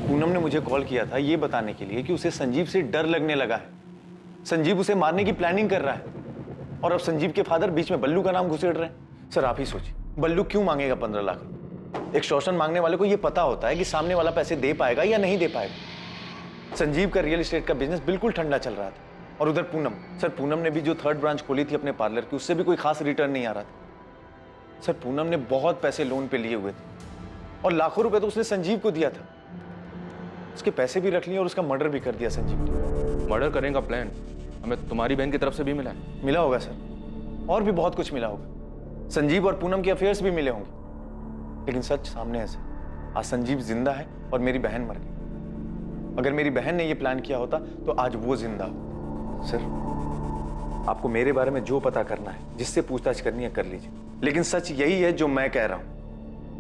पूनम ने मुझे कॉल किया था ये बताने के लिए कि उसे संजीव से डर लगने लगा है। संजीव उसे मारने की प्लानिंग कर रहा है, और अब संजीव के फादर बीच में बल्लू का नाम घुसेड़ रहे हैं। सर आप ही सोचिए, बल्लू क्यों मांगेगा 15 लाख? एक शोषण मांगने वाले को यह पता होता है कि सामने वाला पैसे दे पाएगा या नहीं दे पाएगा। संजीव का रियल एस्टेट का बिजनेस बिल्कुल ठंडा चल रहा था, और उधर पूनम, सर पूनम ने भी जो 3rd ब्रांच खोली थी अपने पार्लर की, उससे भी कोई खास रिटर्न नहीं आ रहा था। सर पूनम ने बहुत पैसे लोन पे लिए हुए थे, और लाखों रुपए तो उसने संजीव को दिया था। उसके पैसे भी रख लिए और उसका मर्डर भी कर दिया संजीव ने। मर्डर करने का प्लान हमें तुम्हारी बहन की तरफ से भी मिला है। मिला होगा सर, और भी बहुत कुछ मिला होगा। संजीव और पूनम के अफेयर्स भी मिले होंगे, लेकिन सच सामने है सर। आज संजीव जिंदा है और मेरी बहन मर गई। अगर मेरी बहन ने यह प्लान किया होता तो आज वो जिंदा हो। सर आपको मेरे बारे में जो पता करना है, जिससे पूछताछ करनी है कर लीजिए, लेकिन सच यही है जो मैं कह रहा हूं।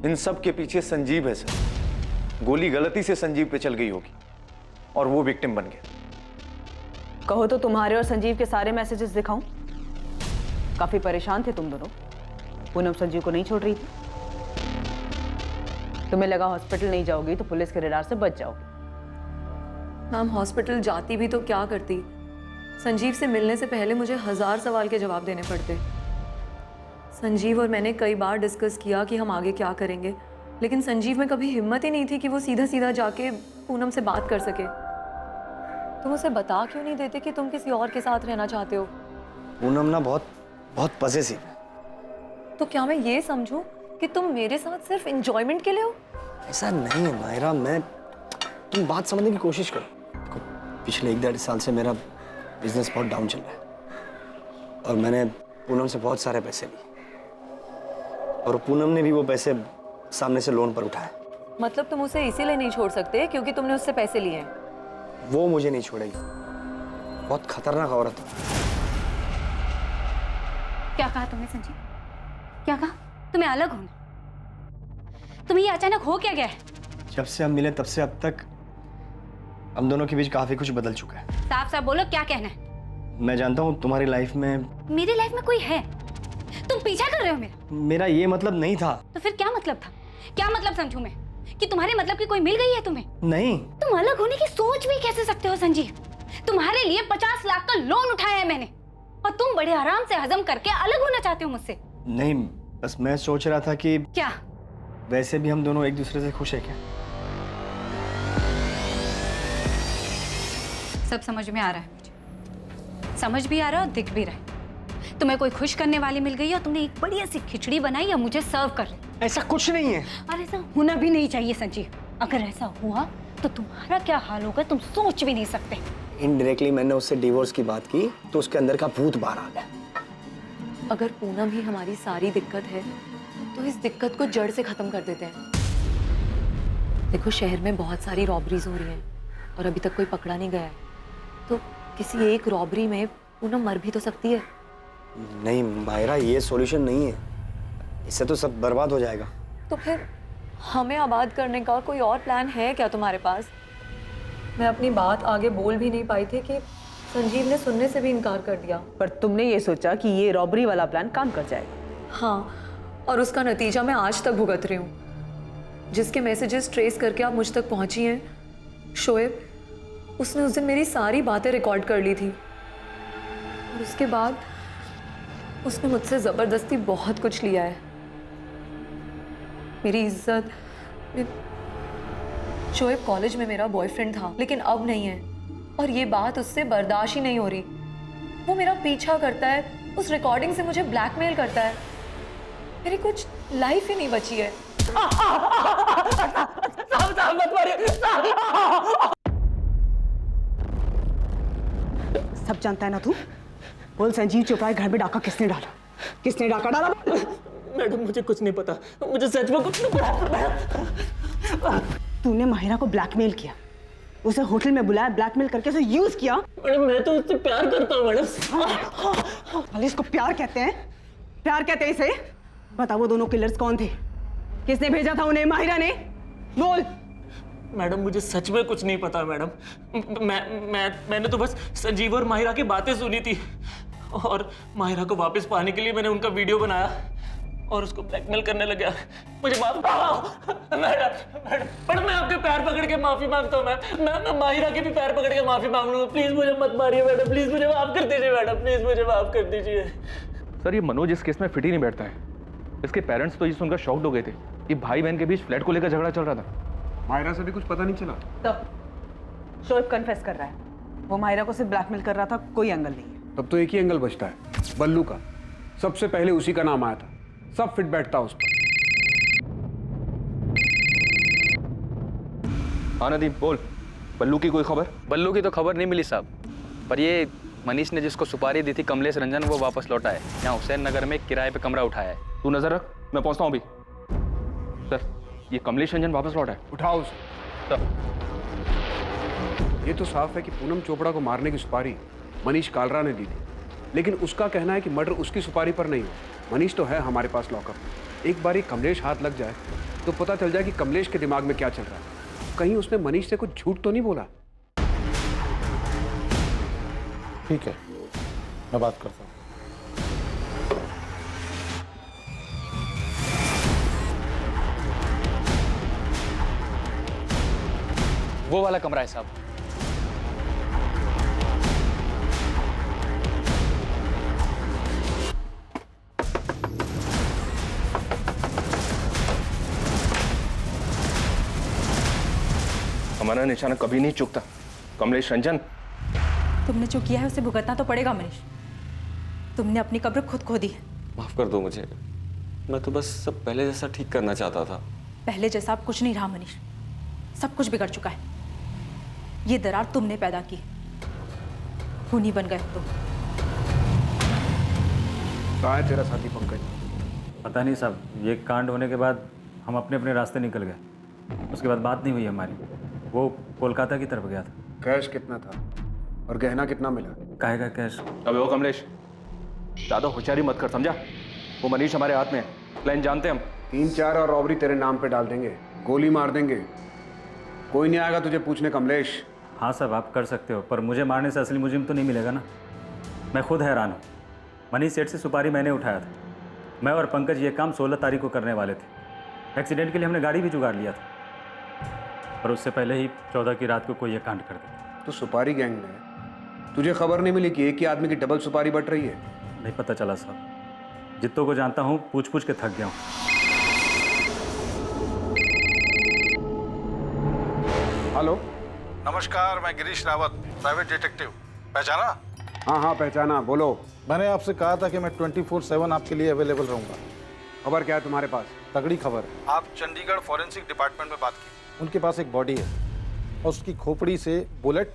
इन सब के पीछे संजीव है सर। गोली गलती से संजीव पे चल गई होगी और वो विक्टिम बन गया। कहो तो तुम्हारे और संजीव के सारे मैसेजेस दिखाऊं? काफी परेशान थे तुम दोनों। पूनम संजीव को नहीं छोड़ रही थी। तुम्हें लगा हॉस्पिटल नहीं जाओगी तो पुलिस के रडार से बच जाओगी। मैम हॉस्पिटल जाती भी तो क्या करती? संजीव से मिलने से पहले मुझे 1000 सवाल के जवाब देने पड़ते। संजीव और मैंने कई बार डिस्कस किया कि हम आगे क्या करेंगे, लेकिन संजीव में कभी हिम्मत ही नहीं थी कि वो सीधा सीधा जाके पूनम से बात कर सके। तुम उसे बता क्यों नहीं देते कि तुम किसी और के साथ रहना चाहते हो? पूनम ना बहुत पजेसिव है। तो क्या मैं ये समझूं कि तुम मेरे साथ सिर्फ एंजॉयमेंट के लिए हो? ऐसा नहीं है मायरा, तुम बात समझने की कोशिश करो। पिछले 1-1.5 साल से मेरा बिजनेस बहुत डाउन चल रहा है, और मैंने पूनम से बहुत सारे पैसे लिए, और पूनम ने भी वो पैसे सामने से लोन पर उठाए। मतलब तुम उसे इसीलिए नहीं छोड़ सकते क्योंकि तुमने उससे पैसे लिए हैं? वो मुझे नहीं छोड़ेगी, बहुत खतरनाक औरत है। क्या कहा तुमने संजीव? क्या कहा? तुम्हें अलग होना? तुम्हें ये अचानक हो क्या गया है? जब से हम मिले तब से अब तक हम दोनों के बीच काफी कुछ बदल चुका है। साफ साफ बोलो, क्या कहना है? मैं जानता हूँ तुम्हारी लाइफ में, मेरी लाइफ में कोई है? तुम पीछा कर रहे हो मेरा ये मतलब नहीं था। तो फिर क्या मतलब था? क्या मतलब समझूं मैं? कि तुम्हारे मतलब की कोई मिल गई है तुम्हें? नहीं। तुम अलग होने की सोच भी कैसे सकते हो संजीव? तुम्हारे लिए 50 लाख का लोन उठाया है मैंने, और तुम बड़े आराम से हजम करके अलग होना चाहते हो मुझसे। नहीं, बस मैं सोच रहा था कि क्या वैसे भी हम दोनों एक दूसरे से खुश है क्या? सब समझ में आ रहा है मुझे, समझ भी आ रहा है और दिख भी रहा है। तुम्हें कोई खुश करने वाली मिल गई और तुमने एक बढ़िया सी खिचड़ी बनाई और मुझे सर्व कर रही। ऐसा कुछ नहीं है। और ऐसा होना भी नहीं चाहिए संजीव। अगर ऐसा हुआ तो तुम्हारा क्या हाल होगा तुम सोच भी नहीं सकते। इनडायरेक्टली मैंने उससे डिवोर्स की बात की तो उसके अंदर का भूत बाहर आ गया। अगर पूनम ही हमारी सारी दिक्कत है तो इस दिक्कत को जड़ से खत्म कर देते हैं। देखो शहर में बहुत सारी रॉबरीज हो रही हैं और अभी तक कोई पकड़ा नहीं गया है, तो किसी एक रॉबरी में पूनम मर भी तो सकती है। नहीं मायरा, ये सॉल्यूशन नहीं है, इससे तो सब बर्बाद हो जाएगा। तो फिर हमें आबाद करने का कोई और प्लान है क्या तुम्हारे पास? मैं अपनी बात आगे बोल भी नहीं पाई थी कि संजीव ने सुनने से भी इनकार कर दिया। पर तुमने ये सोचा कि ये रॉबरी वाला प्लान काम कर जाएगा। हाँ, और उसका नतीजा मैं आज तक भुगत रही हूँ। जिसके मैसेजेस ट्रेस करके आप मुझ तक पहुंची हैं, शोएब, उसने उस दिन मेरी सारी बातें रिकॉर्ड कर ली थी, और उसके बाद उसने मुझसे ज़बरदस्ती बहुत कुछ लिया है। मेरी इज्जत। शोएब कॉलेज में मेरा बॉयफ्रेंड था लेकिन अब नहीं है, और ये बात उससे बर्दाश्त ही नहीं हो रही। वो मेरा पीछा करता है, उस रिकॉर्डिंग से मुझे ब्लैकमेल करता है। मेरी कुछ लाइफ ही नहीं बची है। सब जानता है ना तू? बोल संजीव चोपड़ा घर में डाका किसने डाला? किसने डाका डाला? मैडम मुझे कुछ नहीं पता, मुझे सच में कुछ नहीं पता। तूने माहिरा को ब्लैकमेल किया, उसे होटल में बुलाया, ब्लैकमेल करके उसे यूज किया। मैडम मैं तो उससे प्यार करता हूँ मैडम। भले इसको प्यार कहते हैं? प्यार कहते हैं इसे? बता वो दोनों किलर्स कौन थे? किसने भेजा था उन्हें? माहिरा ने? बोल। मैडम मुझे सच में कुछ नहीं पता मैडम। मैंने तो बस संजीव और माहिरा की बातें सुनी थी और माहिरा को वापस पाने के लिए मैंने उनका वीडियो बनाया और उसको ब्लैकमेल करने लगा। मुझे माफ मैडम मैं आपके पैर पकड़ के माफी मांगता हूँ। मैं माहिरा के भी पैर पकड़ के माफी मांग लूंगा। प्लीज मुझे मत मारिए मैडम, प्लीज मुझे माफ कर दीजिए मैडम, प्लीज मुझे माफ कर दीजिए। सर ये मनोज इस केस में फिट ही नहीं बैठता है। इसके पेरेंट्स तो ये सुनकर शॉक्ड हो गए थे कि भाई बहन के बीच फ्लैट को लेकर झगड़ा चल रहा था। माहिरा से भी कुछ पता नहीं चला? तो शोएब कन्फेस कर रहा है, वो माहिरा को सिर्फ ब्लैकमेल कर रहा था, कोई एंगल नहीं है। तब तो एक ही एंगल बचता है, बल्लू का। सबसे पहले उसी का नाम आया था, सब फिट बैठता उस पर। हाँ नदीम बोल, बल्लू की कोई खबर? बल्लू की तो खबर नहीं मिली साहब, पर ये मनीष ने जिसको सुपारी दी थी कमलेश रंजन, वो वापस लौटा है। यहाँ हुसैन नगर में किराए पे कमरा उठाया है। तू नजर रख, मैं पहुंचता हूँ अभी। सर ये कमलेश रंजन वापस लौटा है। उठाओ उसे। ये तो साफ है कि पूनम चोपड़ा को मारने की सुपारी मनीष कालरा ने दी थी, लेकिन उसका कहना है कि मर्डर उसकी सुपारी पर नहीं हो। मनीष तो है हमारे पास लॉकअप। एक बार कमलेश हाथ लग जाए तो पता चल जाए कि कमलेश के दिमाग में क्या चल रहा है। कहीं उसने मनीष से कुछ झूठ तो नहीं बोला? ठीक है, मैं बात करता हूँ। वो वाला कमरा है साहब। हमारा निशाना कभी नहीं चूकता। कमलेश रंजन, तुमने जो किया है उसे भुगतना तो पड़ेगा मनीष। तुमने अपनी कब्र खुद खो दी है। माफ कर दो मुझे, मैं तो बस सब पहले जैसा ठीक करना चाहता था। पहले जैसा अब कुछ नहीं रहा मनीष, सब कुछ बिगड़ चुका है। ये दरार तुमने पैदा की, खूनी बन गए तुम। कहाँ है तेरा साथी पंकज? पता नहीं साहब, ये कांड होने के बाद हम अपने अपने रास्ते निकल गए। उसके बाद बात नहीं हुई हमारी। वो कोलकाता की तरफ गया था। कैश कितना था और गहना कितना मिला? काहे का कैश? अबे वो कमलेश, ज्यादा होशियारी मत कर, समझा? वो मनीष हमारे हाथ में है, प्लान जानते हम। 3-4 और रॉबरी तेरे नाम पे डाल देंगे, गोली मार देंगे, कोई नहीं आएगा तुझे पूछने। कमलेश। हाँ साहब आप कर सकते हो, पर मुझे मारने से असली मुजिम तो नहीं मिलेगा ना। मैं खुद हैरान हूँ। मनीष सेठ से सुपारी मैंने उठाया था। मैं और पंकज ये काम 16 तारीख को करने वाले थे। एक्सीडेंट के लिए हमने गाड़ी भी जुगाड़ लिया था, पर उससे पहले ही 14 की रात को कोई ये कांड कर दिया। तो सुपारी गैंग में तुझे खबर नहीं मिली कि एक ही आदमी की डबल सुपारी बट रही है? नहीं पता चला साहब, जितों को जानता हूँ पूछ पूछ के थक गया हूँ। हेलो। नमस्कार, मैं गिरीश रावत, प्राइवेट डिटेक्टिव। पहचाना? हाँ हाँ पहचाना, बोलो। मैंने आपसे कहा था कि मैं 24/7 आपके लिए अवेलेबल रहूंगा। खबर क्या है तुम्हारे पास? तगड़ी खबर। आप चंडीगढ़ फॉरेंसिक डिपार्टमेंट में बात की। उनके पास एक बॉडी है और उसकी खोपड़ी से बुलेट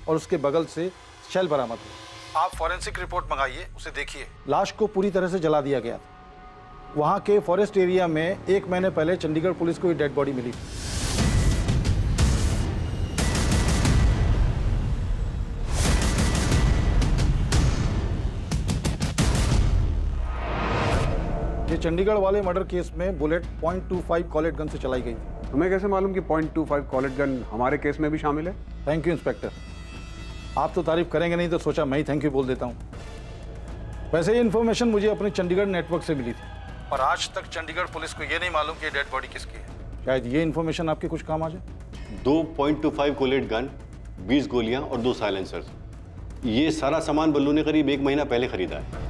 और उसके बगल से शेल बरामद हुआ। आप फॉरेंसिक रिपोर्ट मंगाइए, उसे देखिए। लाश को पूरी तरह से जला दिया गया था। वहाँ के फॉरेस्ट एरिया में 1 महीने पहले चंडीगढ़ पुलिस को ये डेड बॉडी मिली थी। ये चंडीगढ़ वाले मर्डर केस में बुलेट .25 कॉलेट गन से चलाई गई थी। तुम्हें कैसे मालूम कि .25 कॉलेट गन हमारे केस में भी शामिल है? Thank you inspector. आप तो तारीफ करेंगे नहीं तो सोचा मैं ही थैंक यू बोल देता हूँ। वैसे ये इन्फॉर्मेशन मुझे अपने चंडीगढ़ नेटवर्क से मिली थी और आज तक चंडीगढ़ पुलिस को ये नहीं मालूम कि डेड बॉडी किसकी है। शायद ये इन्फॉर्मेशन आपके कुछ काम आ जाए। 2 .25 कोलेट गन, 20 गोलियां और 2 साइलेंसर्स। ये सारा सामान बल्लू ने करीब 1 महीना पहले खरीदा है।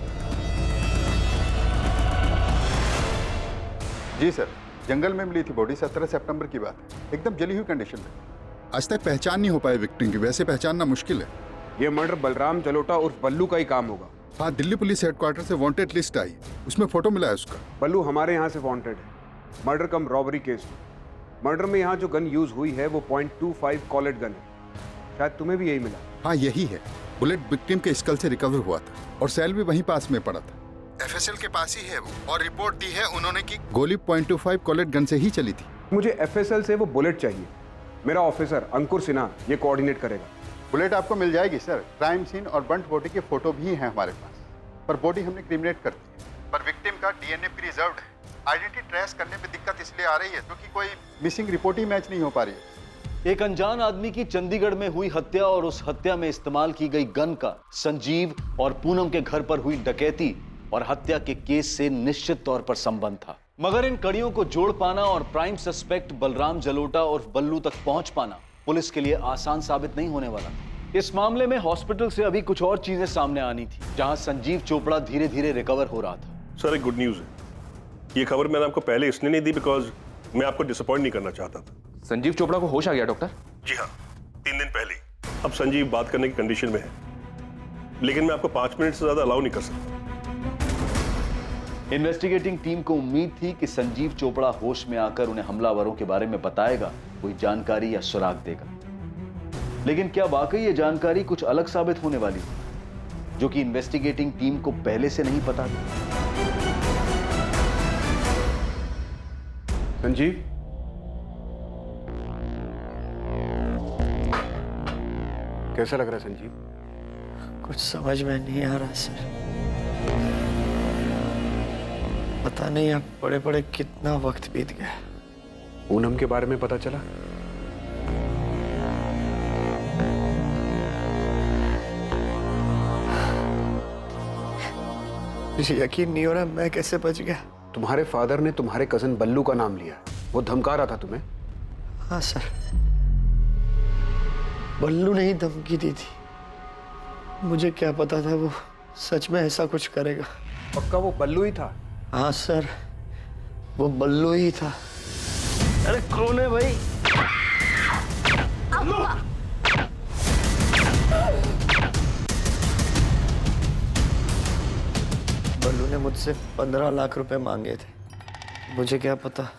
जी सर, जंगल में मिली थी बॉडी, 17 सितंबर की बात है। एकदम जली हुई कंडीशन में। आज तक पहचान नहीं हो पाई विक्टिम की, वैसे पहचानना मुश्किल है। ये मर्डर बलराम जलोटा उर्फ बल्लू का ही काम होगा। हाँ, दिल्ली पुलिस हेडक्वार्टर से वांटेड लिस्ट आई, उसमें फोटो मिला है उसका। बल्लू हमारे यहाँ से वांटेड है, मर्डर कम रॉबरी केस में। मर्डर में यहाँ जो गन यूज हुई है वो .25 कॉलेट गन है। शायद तुम्हें भी यही मिला। हाँ यही है। बुलेट विक्टिम के स्कल से रिकवर हुआ था और सेल भी वहीं पास में पड़ा था। FSL के पास ही है वो, और रिपोर्ट दी है उन्होंने कि गोली .25 कॉलेट गन से ही चली थी। मुझे FSL से वो बुलेट चाहिए, मेरा ऑफिसर अंकुर सिन्हा ये कोऑर्डिनेट करेगा। बुलेट आपको मिल जाएगी सर। क्राइम सीन और बर्न्ट बॉडी के फोटो भी हैं हमारे पास, पर बॉडी हमने क्रिमिनेट कर दी है। पर विक्टिम का डीएनए प्रिजर्व्ड है। आइडेंटिटी ट्रेस करने में दिक्कत इसलिए आ रही है क्योंकि कोई मिसिंग रिपोर्ट ही मैच नहीं हो पा रही है। एक अनजान आदमी की चंडीगढ़ में हुई हत्या और उस हत्या में इस्तेमाल की गई गन का संजीव और पूनम के घर पर हुई डकैती और हत्या के केस से निश्चित तौर पर संबंध था। मगर इन कड़ियों को जोड़ पाना और प्राइम सस्पेक्ट बलराम जलोटा और बल्लू तक पहुंच पाना पुलिस के लिए आसान साबित नहीं होने वाला। इस मामले में हॉस्पिटल से अभी कुछ और चीजें सामने आनी थी, जहां संजीव चोपड़ा धीरे धीरे रिकवर हो रहा था। सर, एक गुड न्यूज है। ये खबर मैंने आपको पहले इसलिए नहीं दी बिकॉज मैं आपको डिसअपॉइंट नहीं करना चाहता था। संजीव चोपड़ा को होश आ गया डॉक्टर? जी हाँ, 3 दिन पहले। अब संजीव बात करने की कंडीशन में है, लेकिन मैं आपको 5 मिनट से ज्यादा अलाउ नहीं कर सकता। इन्वेस्टिगेटिंग टीम को उम्मीद थी कि संजीव चोपड़ा होश में आकर उन्हें हमलावरों के बारे में बताएगा, कोई जानकारी या सुराग देगा। लेकिन क्या वाकई ये जानकारी कुछ अलग साबित होने वाली थी, जो कि इन्वेस्टिगेटिंग टीम को पहले से नहीं पता था? संजीव, कैसा लग रहा है संजीव? कुछ समझ में नहीं आ रहा सर। पता नहीं अब बड़े बड़े कितना वक्त बीत गया। पूनम के बारे में पता चला? मुझे यकीन नहीं हो रहा मैं कैसे बच गया। तुम्हारे फादर ने तुम्हारे कजन बल्लू का नाम लिया, वो धमका रहा था तुम्हें? हाँ सर, बल्लू ने ही धमकी दी थी। मुझे क्या पता था वो सच में ऐसा कुछ करेगा। पक्का वो बल्लू ही था? हाँ सर, वो बल्लू ही था। अरे कौन है भाई? बल्लू ने मुझसे 15 लाख रुपए मांगे थे। मुझे क्या पता,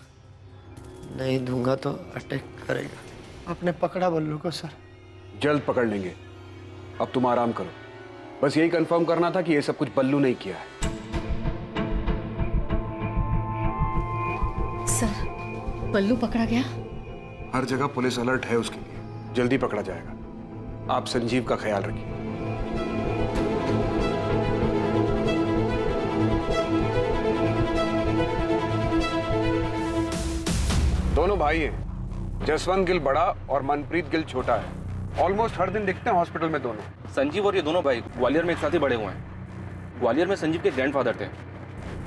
नहीं दूंगा तो अटैक करेगा। आपने पकड़ा बल्लू को सर? जल्द पकड़ लेंगे, अब तुम आराम करो। बस यही कंफर्म करना था कि ये सब कुछ बल्लू ने किया है। सर, बल्लू पकड़ा गया? हर जगह पुलिस अलर्ट है उसके लिए, जल्दी पकड़ा जाएगा। आप संजीव का ख्याल रखिए। दोनों भाई हैं, जसवंत गिल बड़ा और मनप्रीत गिल छोटा है। ऑलमोस्ट हर दिन दिखते हैं हॉस्पिटल में दोनों। संजीव और ये दोनों भाई ग्वालियर में एक साथ ही बड़े हुए हैं। ग्वालियर में संजीव के ग्रैंडफादर थे।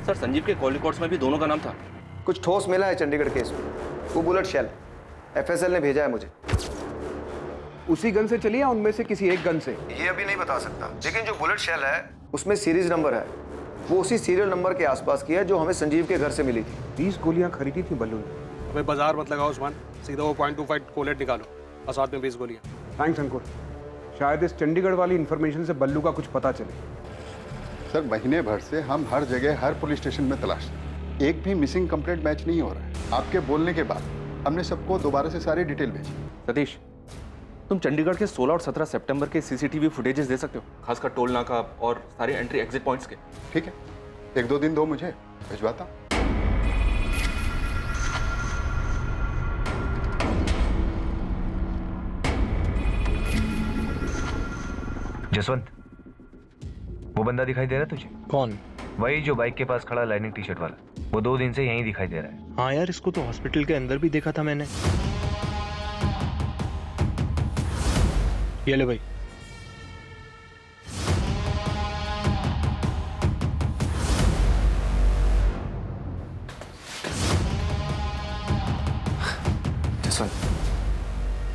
सर, संजीव के कॉल रिकॉर्ड्स में भी दोनों का नाम था। कुछ ठोस मिला है चंडीगढ़ केस में। वो बुलेट शेल एफएसएल ने भेजा है मुझे। उसी गन से चली या उनमें से किसी एक गन से? ये अभी नहीं बता सकता, लेकिन जो बुलेट शेल है उसमें सीरीज नंबर है। वो उसी सीरियल नंबर के आसपास की है जो हमें संजीव के घर से मिली थी। 20 गोलियां खरीदी थी बल्लू ने। अबे बाजार मत लगाओ उस्मान, सीधा वो .25 कोलेट निकालो और साथ में 20 गोलियां। थैंक्स अंकुर, शायद इस चंडीगढ़ वाली इंफॉर्मेशन से बल्लू का कुछ पता चले। सर, महीने भर से हम हर जगह हर पुलिस स्टेशन में तलाश रहे हैं, एक भी मिसिंग कंप्लेंट मैच नहीं हो रहा है। आपके बोलने के बाद हमने सबको दोबारा से सारी डिटेल भेजी। सतीश, तुम चंडीगढ़ के 16 और 17 सितंबर के सीसीटीवी फुटेजेस दे सकते हो, खासकर टोल नाका और सारे एंट्री एग्जिट पॉइंट्स के? ठीक है, 1-2 दिन दो, मुझे भिजवाता हूं। जसवंत, वो बंदा दिखाई दे रहा है तुझे? कौन? वही जो बाइक के पास खड़ा लाइनिंग टी शर्ट वाला। वो 2 दिन से यहीं दिखाई दे रहा है। हाँ यार, इसको तो हॉस्पिटल के अंदर भी देखा था मैंने। ये ले भाई। जसवंत,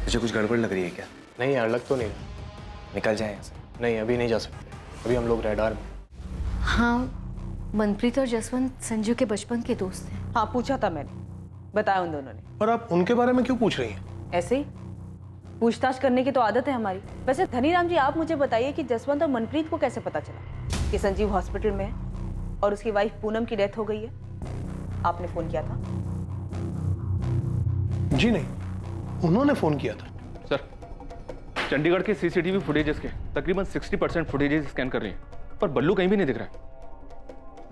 तुझे कुछ गड़बड़ लग रही है क्या? नहीं यार, लग तो नहीं। निकल जाए यहाँ से। नहीं, अभी नहीं जा सकते, अभी हम लोग रेडार में। हाँ, मनप्रीत और जसवंत संजीव के बचपन के दोस्त हैं। हाँ, पूछा था मैंने, बताया उन दोनों ने। और आप उनके बारे में क्यों पूछ रही हैं? ऐसे ही पूछताछ करने की तो आदत है हमारी। वैसे धनीराम जी, आप मुझे बताइए कि जसवंत और मनप्रीत को कैसे पता चला कि संजीव हॉस्पिटल में है और उसकी वाइफ पूनम की डेथ हो गई है? आपने फोन किया था? जी नहीं, उन्होंने फोन किया था। सर, चंडीगढ़ के सीसीटीवी फुटेजेस के तकरीबन 60% फुटेजेस स्कैन कर रही हैं, पर बल्लू कहीं भी नहीं दिख रहा है।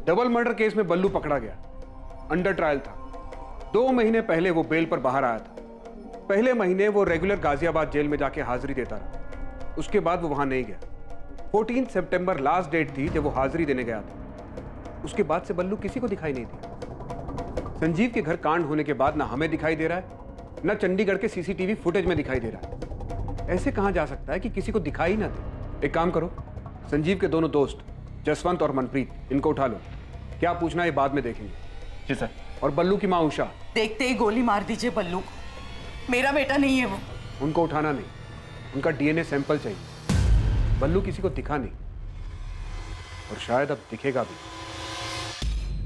डबल मर्डर केस में बल्लू पकड़ा गया, अंडर ट्रायल था। 2 महीने पहले वो बेल पर बाहर आया था। पहले महीने वो रेगुलर गाजियाबाद जेल में जाके हाजिरी देता रहा, उसके बाद वो वहां नहीं गया। 14 सितंबर लास्ट डेट थी जब वो हाजिरी देने गया था। उसके बाद से बल्लू किसी को दिखाई नहीं दी। संजीव के घर कांड होने के बाद ना हमें दिखाई दे रहा है, ना चंडीगढ़ के सीसीटीवी फुटेज में दिखाई दे रहा है। ऐसे कहां जा सकता है कि किसी को दिखाई ना दे? एक काम करो, संजीव के दोनों दोस्त जसवंत और मनप्रीत, इनको उठा लो। क्या पूछना है बाद में देखेंगे। जी सर। और बल्लू की माँ उषा, देखते ही गोली मार दीजिए बल्लू को। मेरा बेटा नहीं है वो। उनको उठाना नहीं, उनका डीएनए सैंपल चाहिए। बल्लू किसी को दिखा नहीं और शायद अब दिखेगा भी।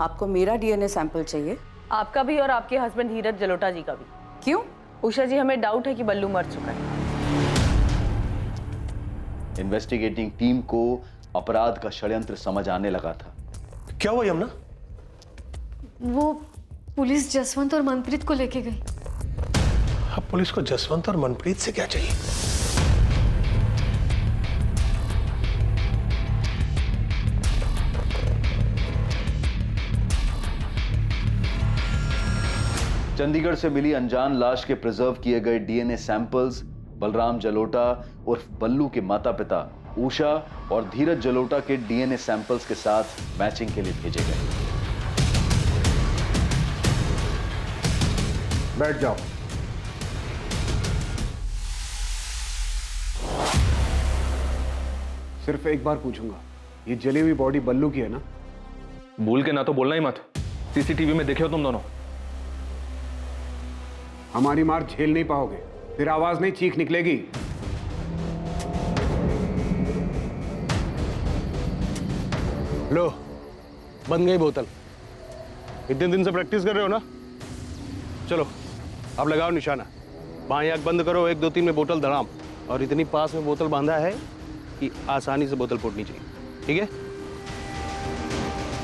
आपको मेरा डीएनए सैंपल चाहिए? आपका भी और आपके हस्बैंड धीरज जलोटा जी का भी। क्यों? उषा जी, हमें डाउट है कि बल्लू मर चुका है। इन्वेस्टिगेटिंग टीम को अपराध का षड्यंत्र समझ आने लगा था। क्या हुआ यमुना? वो पुलिस जसवंत और मनप्रीत को लेके गई। अब पुलिस को जसवंत और मनप्रीत से क्या चाहिए? चंडीगढ़ से मिली अनजान लाश के प्रिजर्व किए गए डीएनए सैंपल्स बलराम जलोटा उर्फ बल्लू के माता पिता उषा और धीरज जलोटा के डीएनए सैंपल्स के साथ मैचिंग के लिए भेजे गए। बैठ जाओ। सिर्फ एक बार पूछूंगा, ये जली हुई बॉडी बल्लू की है ना? भूल के ना तो बोलना ही मत। सीसीटीवी में देखे हो तुम दोनों। हमारी मार झेल नहीं पाओगे, फिर आवाज नहीं चीख निकलेगी। लो, बन गई बोतल। इतने दिन से प्रैक्टिस कर रहे हो ना? चलो अब लगाओ निशाना। बाएं आंख बंद करो, 1 2 3 में बोतल धड़ाम। और इतनी पास में बोतल बांधा है कि आसानी से बोतल फूटनी चाहिए, ठीक है?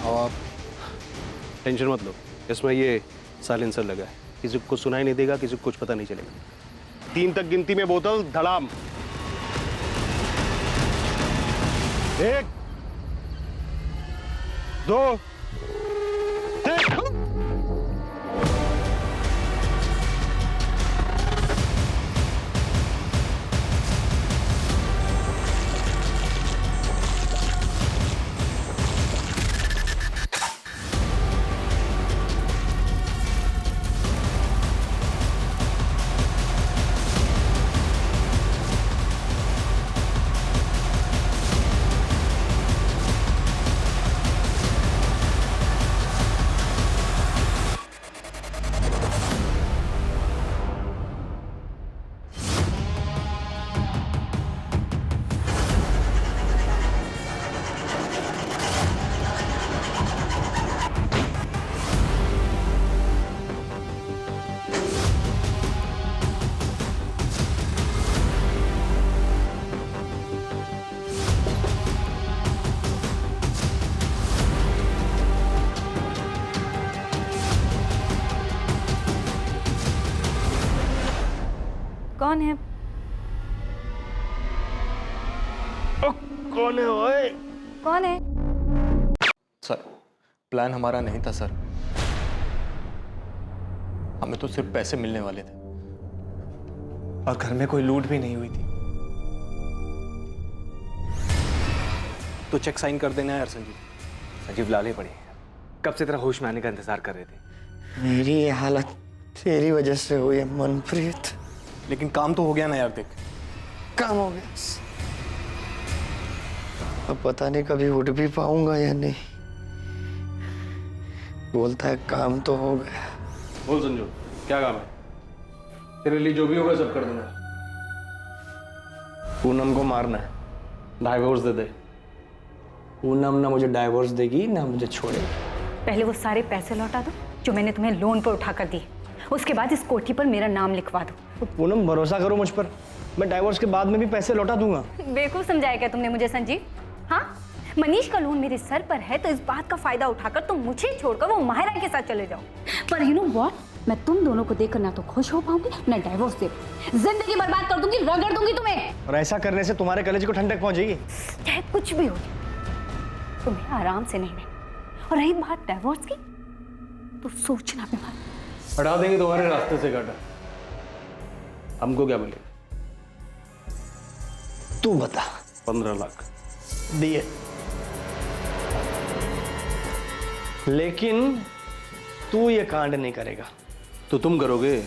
और टेंशन मत लो, इसमें ये साइलेंसर लगा है, किसी को सुनाई नहीं देगा, किसी को कुछ पता नहीं चलेगा। 3 तक गिनती में बोतल धड़ाम। 1 2 3। कौन है? कौन है ओए? कौन है? सर, प्लान हमारा नहीं था सर। हमें तो सिर्फ पैसे मिलने वाले थे और घर में कोई लूट भी नहीं हुई थी। तो चेक साइन कर देना यार संजीव। संजीव लाले पड़े, कब से तेरा होश में आने का इंतजार कर रहे थे। मेरी ये हालत तेरी वजह से हुई है मनप्रीत। लेकिन काम तो हो गया ना यार। देख, काम हो गया, अब पता नहीं कभी उठ भी पाऊंगा या नहीं। बोलता है काम तो हो गया। बोल संजू, क्या काम है? तेरे लिए जो भी होगा सब कर दूंगा। पूनम को मारना है, डाइवोर्स दे दे। पूनम ना मुझे डाइवोर्स देगी ना मुझे छोड़ेगी। पहले वो सारे पैसे लौटा दो जो मैंने तुम्हें लोन पर उठा कर दिए, उसके बाद इस कोठी पर मेरा नाम लिखवा दो। तो पूनम भरोसा करो मुझ पर, मैं डाइवोर्स के बाद में भी पैसे लौटा दूंगा। बेवकूफ समझाया क्या तुमने मुझे संजीव? हाँ, मनीष का लोन मेरे सर पर है तो इस बात का फायदा उठाकर तुम मुझे छोड़कर वो माहिरा के साथ चले जाओ। पर यू नो व्हाट, मैं तुम दोनों को देखकर ना तो खुश हो पाऊंगी ना डाइवोर्स दे, जिंदगी बर्बाद कर दूंगी, रगड़ दूंगी तुम्हें। और ऐसा करने से तुम्हारे कलेजे को ठंडक पहुंचेगी। चाहे कुछ भी हो जाए, तुम्हें आराम से नहीं रहना। और रही बात डाइवोर्स की, तो सोचना भी मत। हटा देंगे तुम्हारे रास्ते से गाटा। हमको क्या मिलेगा? तू बता। 15 लाख दिए, लेकिन तू ये कांड नहीं करेगा। तो तुम करोगे?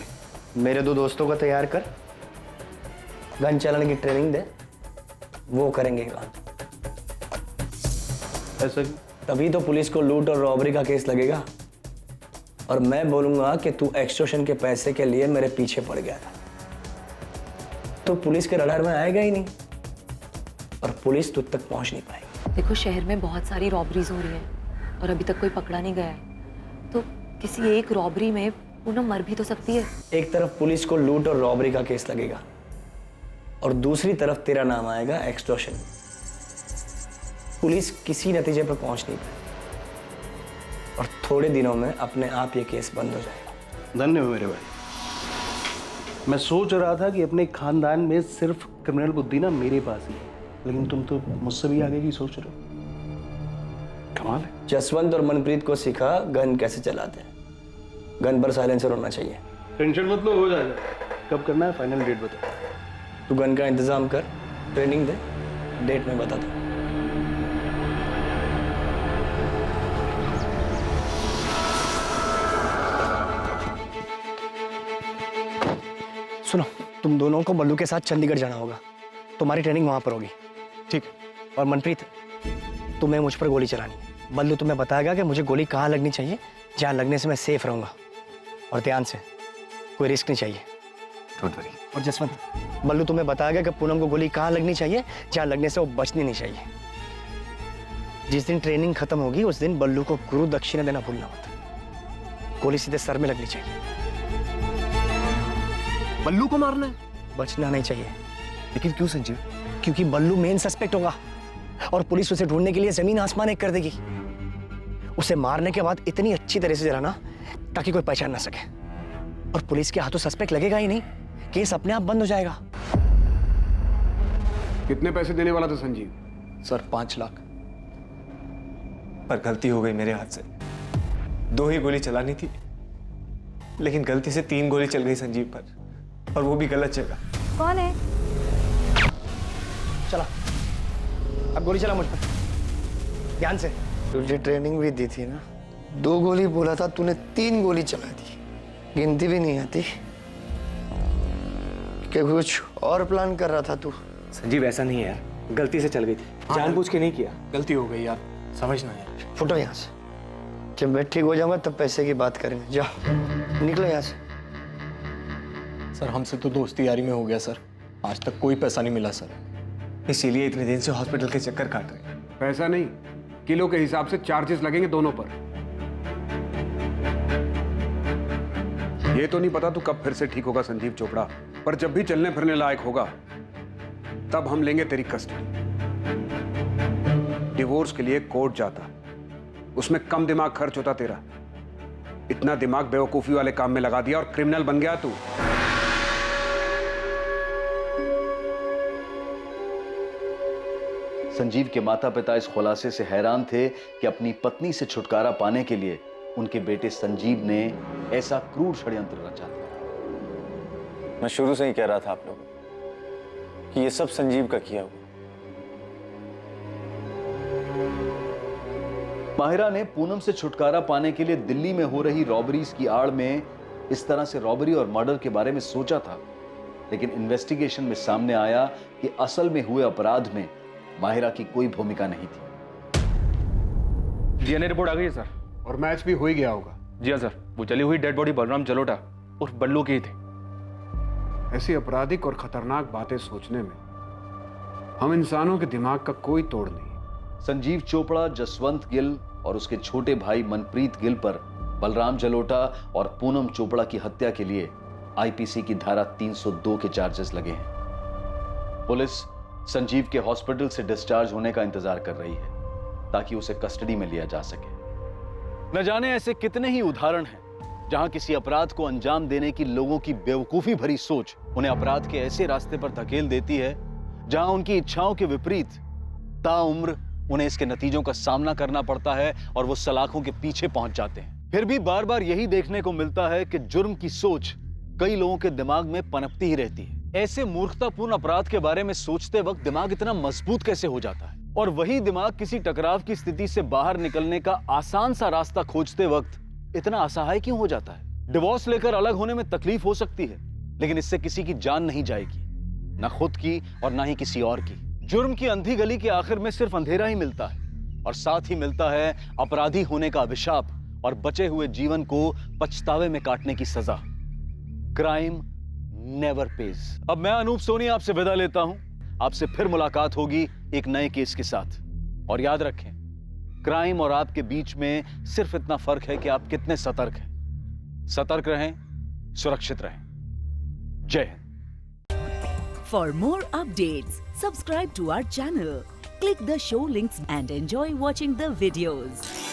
मेरे 2 दोस्तों को तैयार कर, गन चलाने की ट्रेनिंग दे, वो करेंगे कांड। ऐसा क्यों? तभी तो पुलिस को लूट और रॉबरी का केस लगेगा, और मैं बोलूंगा कि तू एक्सटॉर्शन के पैसे के लिए मेरे पीछे पड़ गया था। तो पुलिस के रडार में आएगा ही नहीं, और पुलिस तुझ तक पहुंच नहीं पाएगी। देखो, शहर में बहुत सारी रॉबरीज हो रही है और अभी तक कोई पकड़ा नहीं गया है, तो किसी एक रॉबरी में पूनम मर भी तो सकती है। एक तरफ पुलिस को लूट और रॉबरी का केस लगेगा, और दूसरी तरफ तेरा नाम आएगा एक्सटॉर्शन। पुलिस किसी नतीजे पर पहुंच नहीं पाएगी, और थोड़े दिनों में अपने आप ये केस बंद हो जाएगा। धन्य हो मेरे भाई। मैं सोच रहा था कि अपने खानदान में सिर्फ क्रिमिनल बुद्धि ना मेरे पास ही है, लेकिन तुम तो मुझसे भी आगे की सोच रहे हो। कमाल है। जसवंत और मनप्रीत को सिखा गन कैसे चलाते हैं। गन पर साइलेंसर होना चाहिए। टेंशन मत लो, हो जाएगा। कब करना है फाइनल डेट बता। तू गन का इंतजाम कर, ट्रेनिंग दे, डेट में बता दो। सुनो, तुम दोनों को बल्लू के साथ चंडीगढ़ जाना होगा। तुम्हारी ट्रेनिंग वहां पर होगी, ठीक? और मनप्रीत, तुम्हें मुझ पर गोली चलानी है। बल्लू तुम्हें बताएगा कि मुझे गोली कहाँ लगनी चाहिए, जहाँ लगने से मैं सेफ रहूंगा। और ध्यान से, कोई रिस्क नहीं चाहिए। Don't worry. और जसवंत, बल्लू तुम्हें बताएगा कि पूनम को गोली कहाँ लगनी चाहिए, जहाँ लगने से वो बचनी नहीं चाहिए। जिस दिन ट्रेनिंग खत्म होगी उस दिन बल्लू को गुरु दक्षिणा देना भूलना मत। गोली सीधे सर में लगनी चाहिए। बल्लू को मारना है? बचना नहीं चाहिए। लेकिन क्यों संजीव? क्योंकि बल्लू मेन सस्पेक्ट होगा, और पुलिस उसे ढूंढने के लिए जमीन आसमान एक कर देगी। उसे मारने के बाद इतनी अच्छी तरह से जलाना ताकि कोई पहचान ना सके, और पुलिस के हाथों सस्पेक्ट लगेगा ही नहीं, केस अपने आप बंद हो जाएगा। कितने पैसे देने वाला था संजीव? सर 5 लाख, पर गलती हो गई मेरे हाथ से। 2 ही गोली चलानी थी, लेकिन गलती से 3 गोली चल गई संजीव पर, और वो भी गलत जगह। कौन है? चला, अब गोली चला मुझ पर, ध्यान से। तुझे ट्रेनिंग भी दी थी ना, 2 गोली बोला था, तूने 3 गोली चला दी। गिनती भी नहीं आती कि कुछ और प्लान कर रहा था तू? संजीव ऐसा नहीं है यार, गलती से चल गई थी, जानबूझ के नहीं किया। गलती हो गई यार, समझना यार। फुटो यहाँ से। जब मैं ठीक हो जाऊंगा तब पैसे की बात करेंगे। जाओ, निकलो यहाँ से। सर हमसे तो दोस्ती यारी में हो गया सर, आज तक कोई पैसा नहीं मिला सर, इसीलिए इतने दिन से हॉस्पिटल के चक्कर काट रहे हैं। पैसा नहीं, किलो के हिसाब से चार्जेस लगेंगे दोनों पर। ये तो नहीं पता तू कब फिर से ठीक होगा संजीव चोपड़ा, पर जब भी चलने फिरने लायक होगा तब हम लेंगे तेरी कस्टडी। डिवोर्स के लिए कोर्ट जाता, उसमें कम दिमाग खर्च होता तेरा। इतना दिमाग बेवकूफी वाले काम में लगा दिया और क्रिमिनल बन गया तू। संजीव के माता पिता इस खुलासे से हैरान थे कि अपनी पत्नी से छुटकारा पाने के लिए उनके बेटे संजीव ने ऐसा क्रूर षड्यंत्र रचा था। मैं शुरू से ही कह रहा था आप लोगों कि ये सब संजीव का किया हुआ। माहिरा ने पूनम से छुटकारा पाने के लिए दिल्ली में हो रही रॉबरीज की आड़ में इस तरह से रॉबरी और मर्डर के बारे में सोचा था, लेकिन इन्वेस्टिगेशन में सामने आया कि असल में हुए अपराध में माहिरा की कोई भूमिका नहीं थी। डीएनए रिपोर्ट आ गई है सर, और मैच भी हो ही गया होगा। जी हाँ सर, वो जली हुई डेड बॉडी बलराम जलोटा उर्फ बल्लू की ही थी। ऐसी आपराधिक और खतरनाक बातें सोचने में हम इंसानों के दिमाग का कोई तोड़ नहीं। संजीव चोपड़ा, जसवंत गिल और उसके छोटे भाई मनप्रीत गिल पर बलराम जलोटा और पूनम चोपड़ा की हत्या के लिए आईपीसी की धारा 302 के चार्जेस लगे हैं। पुलिस संजीव के हॉस्पिटल से डिस्चार्ज होने का इंतजार कर रही है ताकि उसे कस्टडी में लिया जा सके। न जाने ऐसे कितने ही उदाहरण हैं जहां किसी अपराध को अंजाम देने की लोगों की बेवकूफी भरी सोच उन्हें अपराध के ऐसे रास्ते पर धकेल देती है जहां उनकी इच्छाओं के विपरीत ताउम्र उन्हें इसके नतीजों का सामना करना पड़ता है और वो सलाखों के पीछे पहुंच जाते हैं। फिर भी बार बार यही देखने को मिलता है कि जुर्म की सोच कई लोगों के दिमाग में पनपती ही रहती है। ऐसे मूर्खतापूर्ण अपराध के बारे में सोचते वक्त दिमाग इतना मजबूत कैसे हो जाता है, और वही दिमाग किसी टकराव की स्थिति से बाहर निकलने का आसान सा रास्ता खोजते वक्त इतना असहाय क्यों हो जाता है। डिवोर्स लेकर अलग होने में तकलीफ हो सकती है, लेकिन इससे किसी की जान नहीं जाएगी, ना खुद की और ना ही किसी और की। जुर्म की अंधी गली के आखिर में सिर्फ अंधेरा ही मिलता है, और साथ ही मिलता है अपराधी होने का अभिशाप और बचे हुए जीवन को पछतावे में काटने की सजा। Crime never page. अब मैं अनूप सोनी आपसे विदा लेता हूं। आपसे फिर मुलाकात होगी एक नए केस के साथ। और याद रखें, क्राइम और आपके बीच में सिर्फ इतना फर्क है कि आप कितने सतर्क हैं। सतर्क रहें, सुरक्षित रहें। जय Hind. For more updates, subscribe to our channel, click the show links and enjoy watching the videos.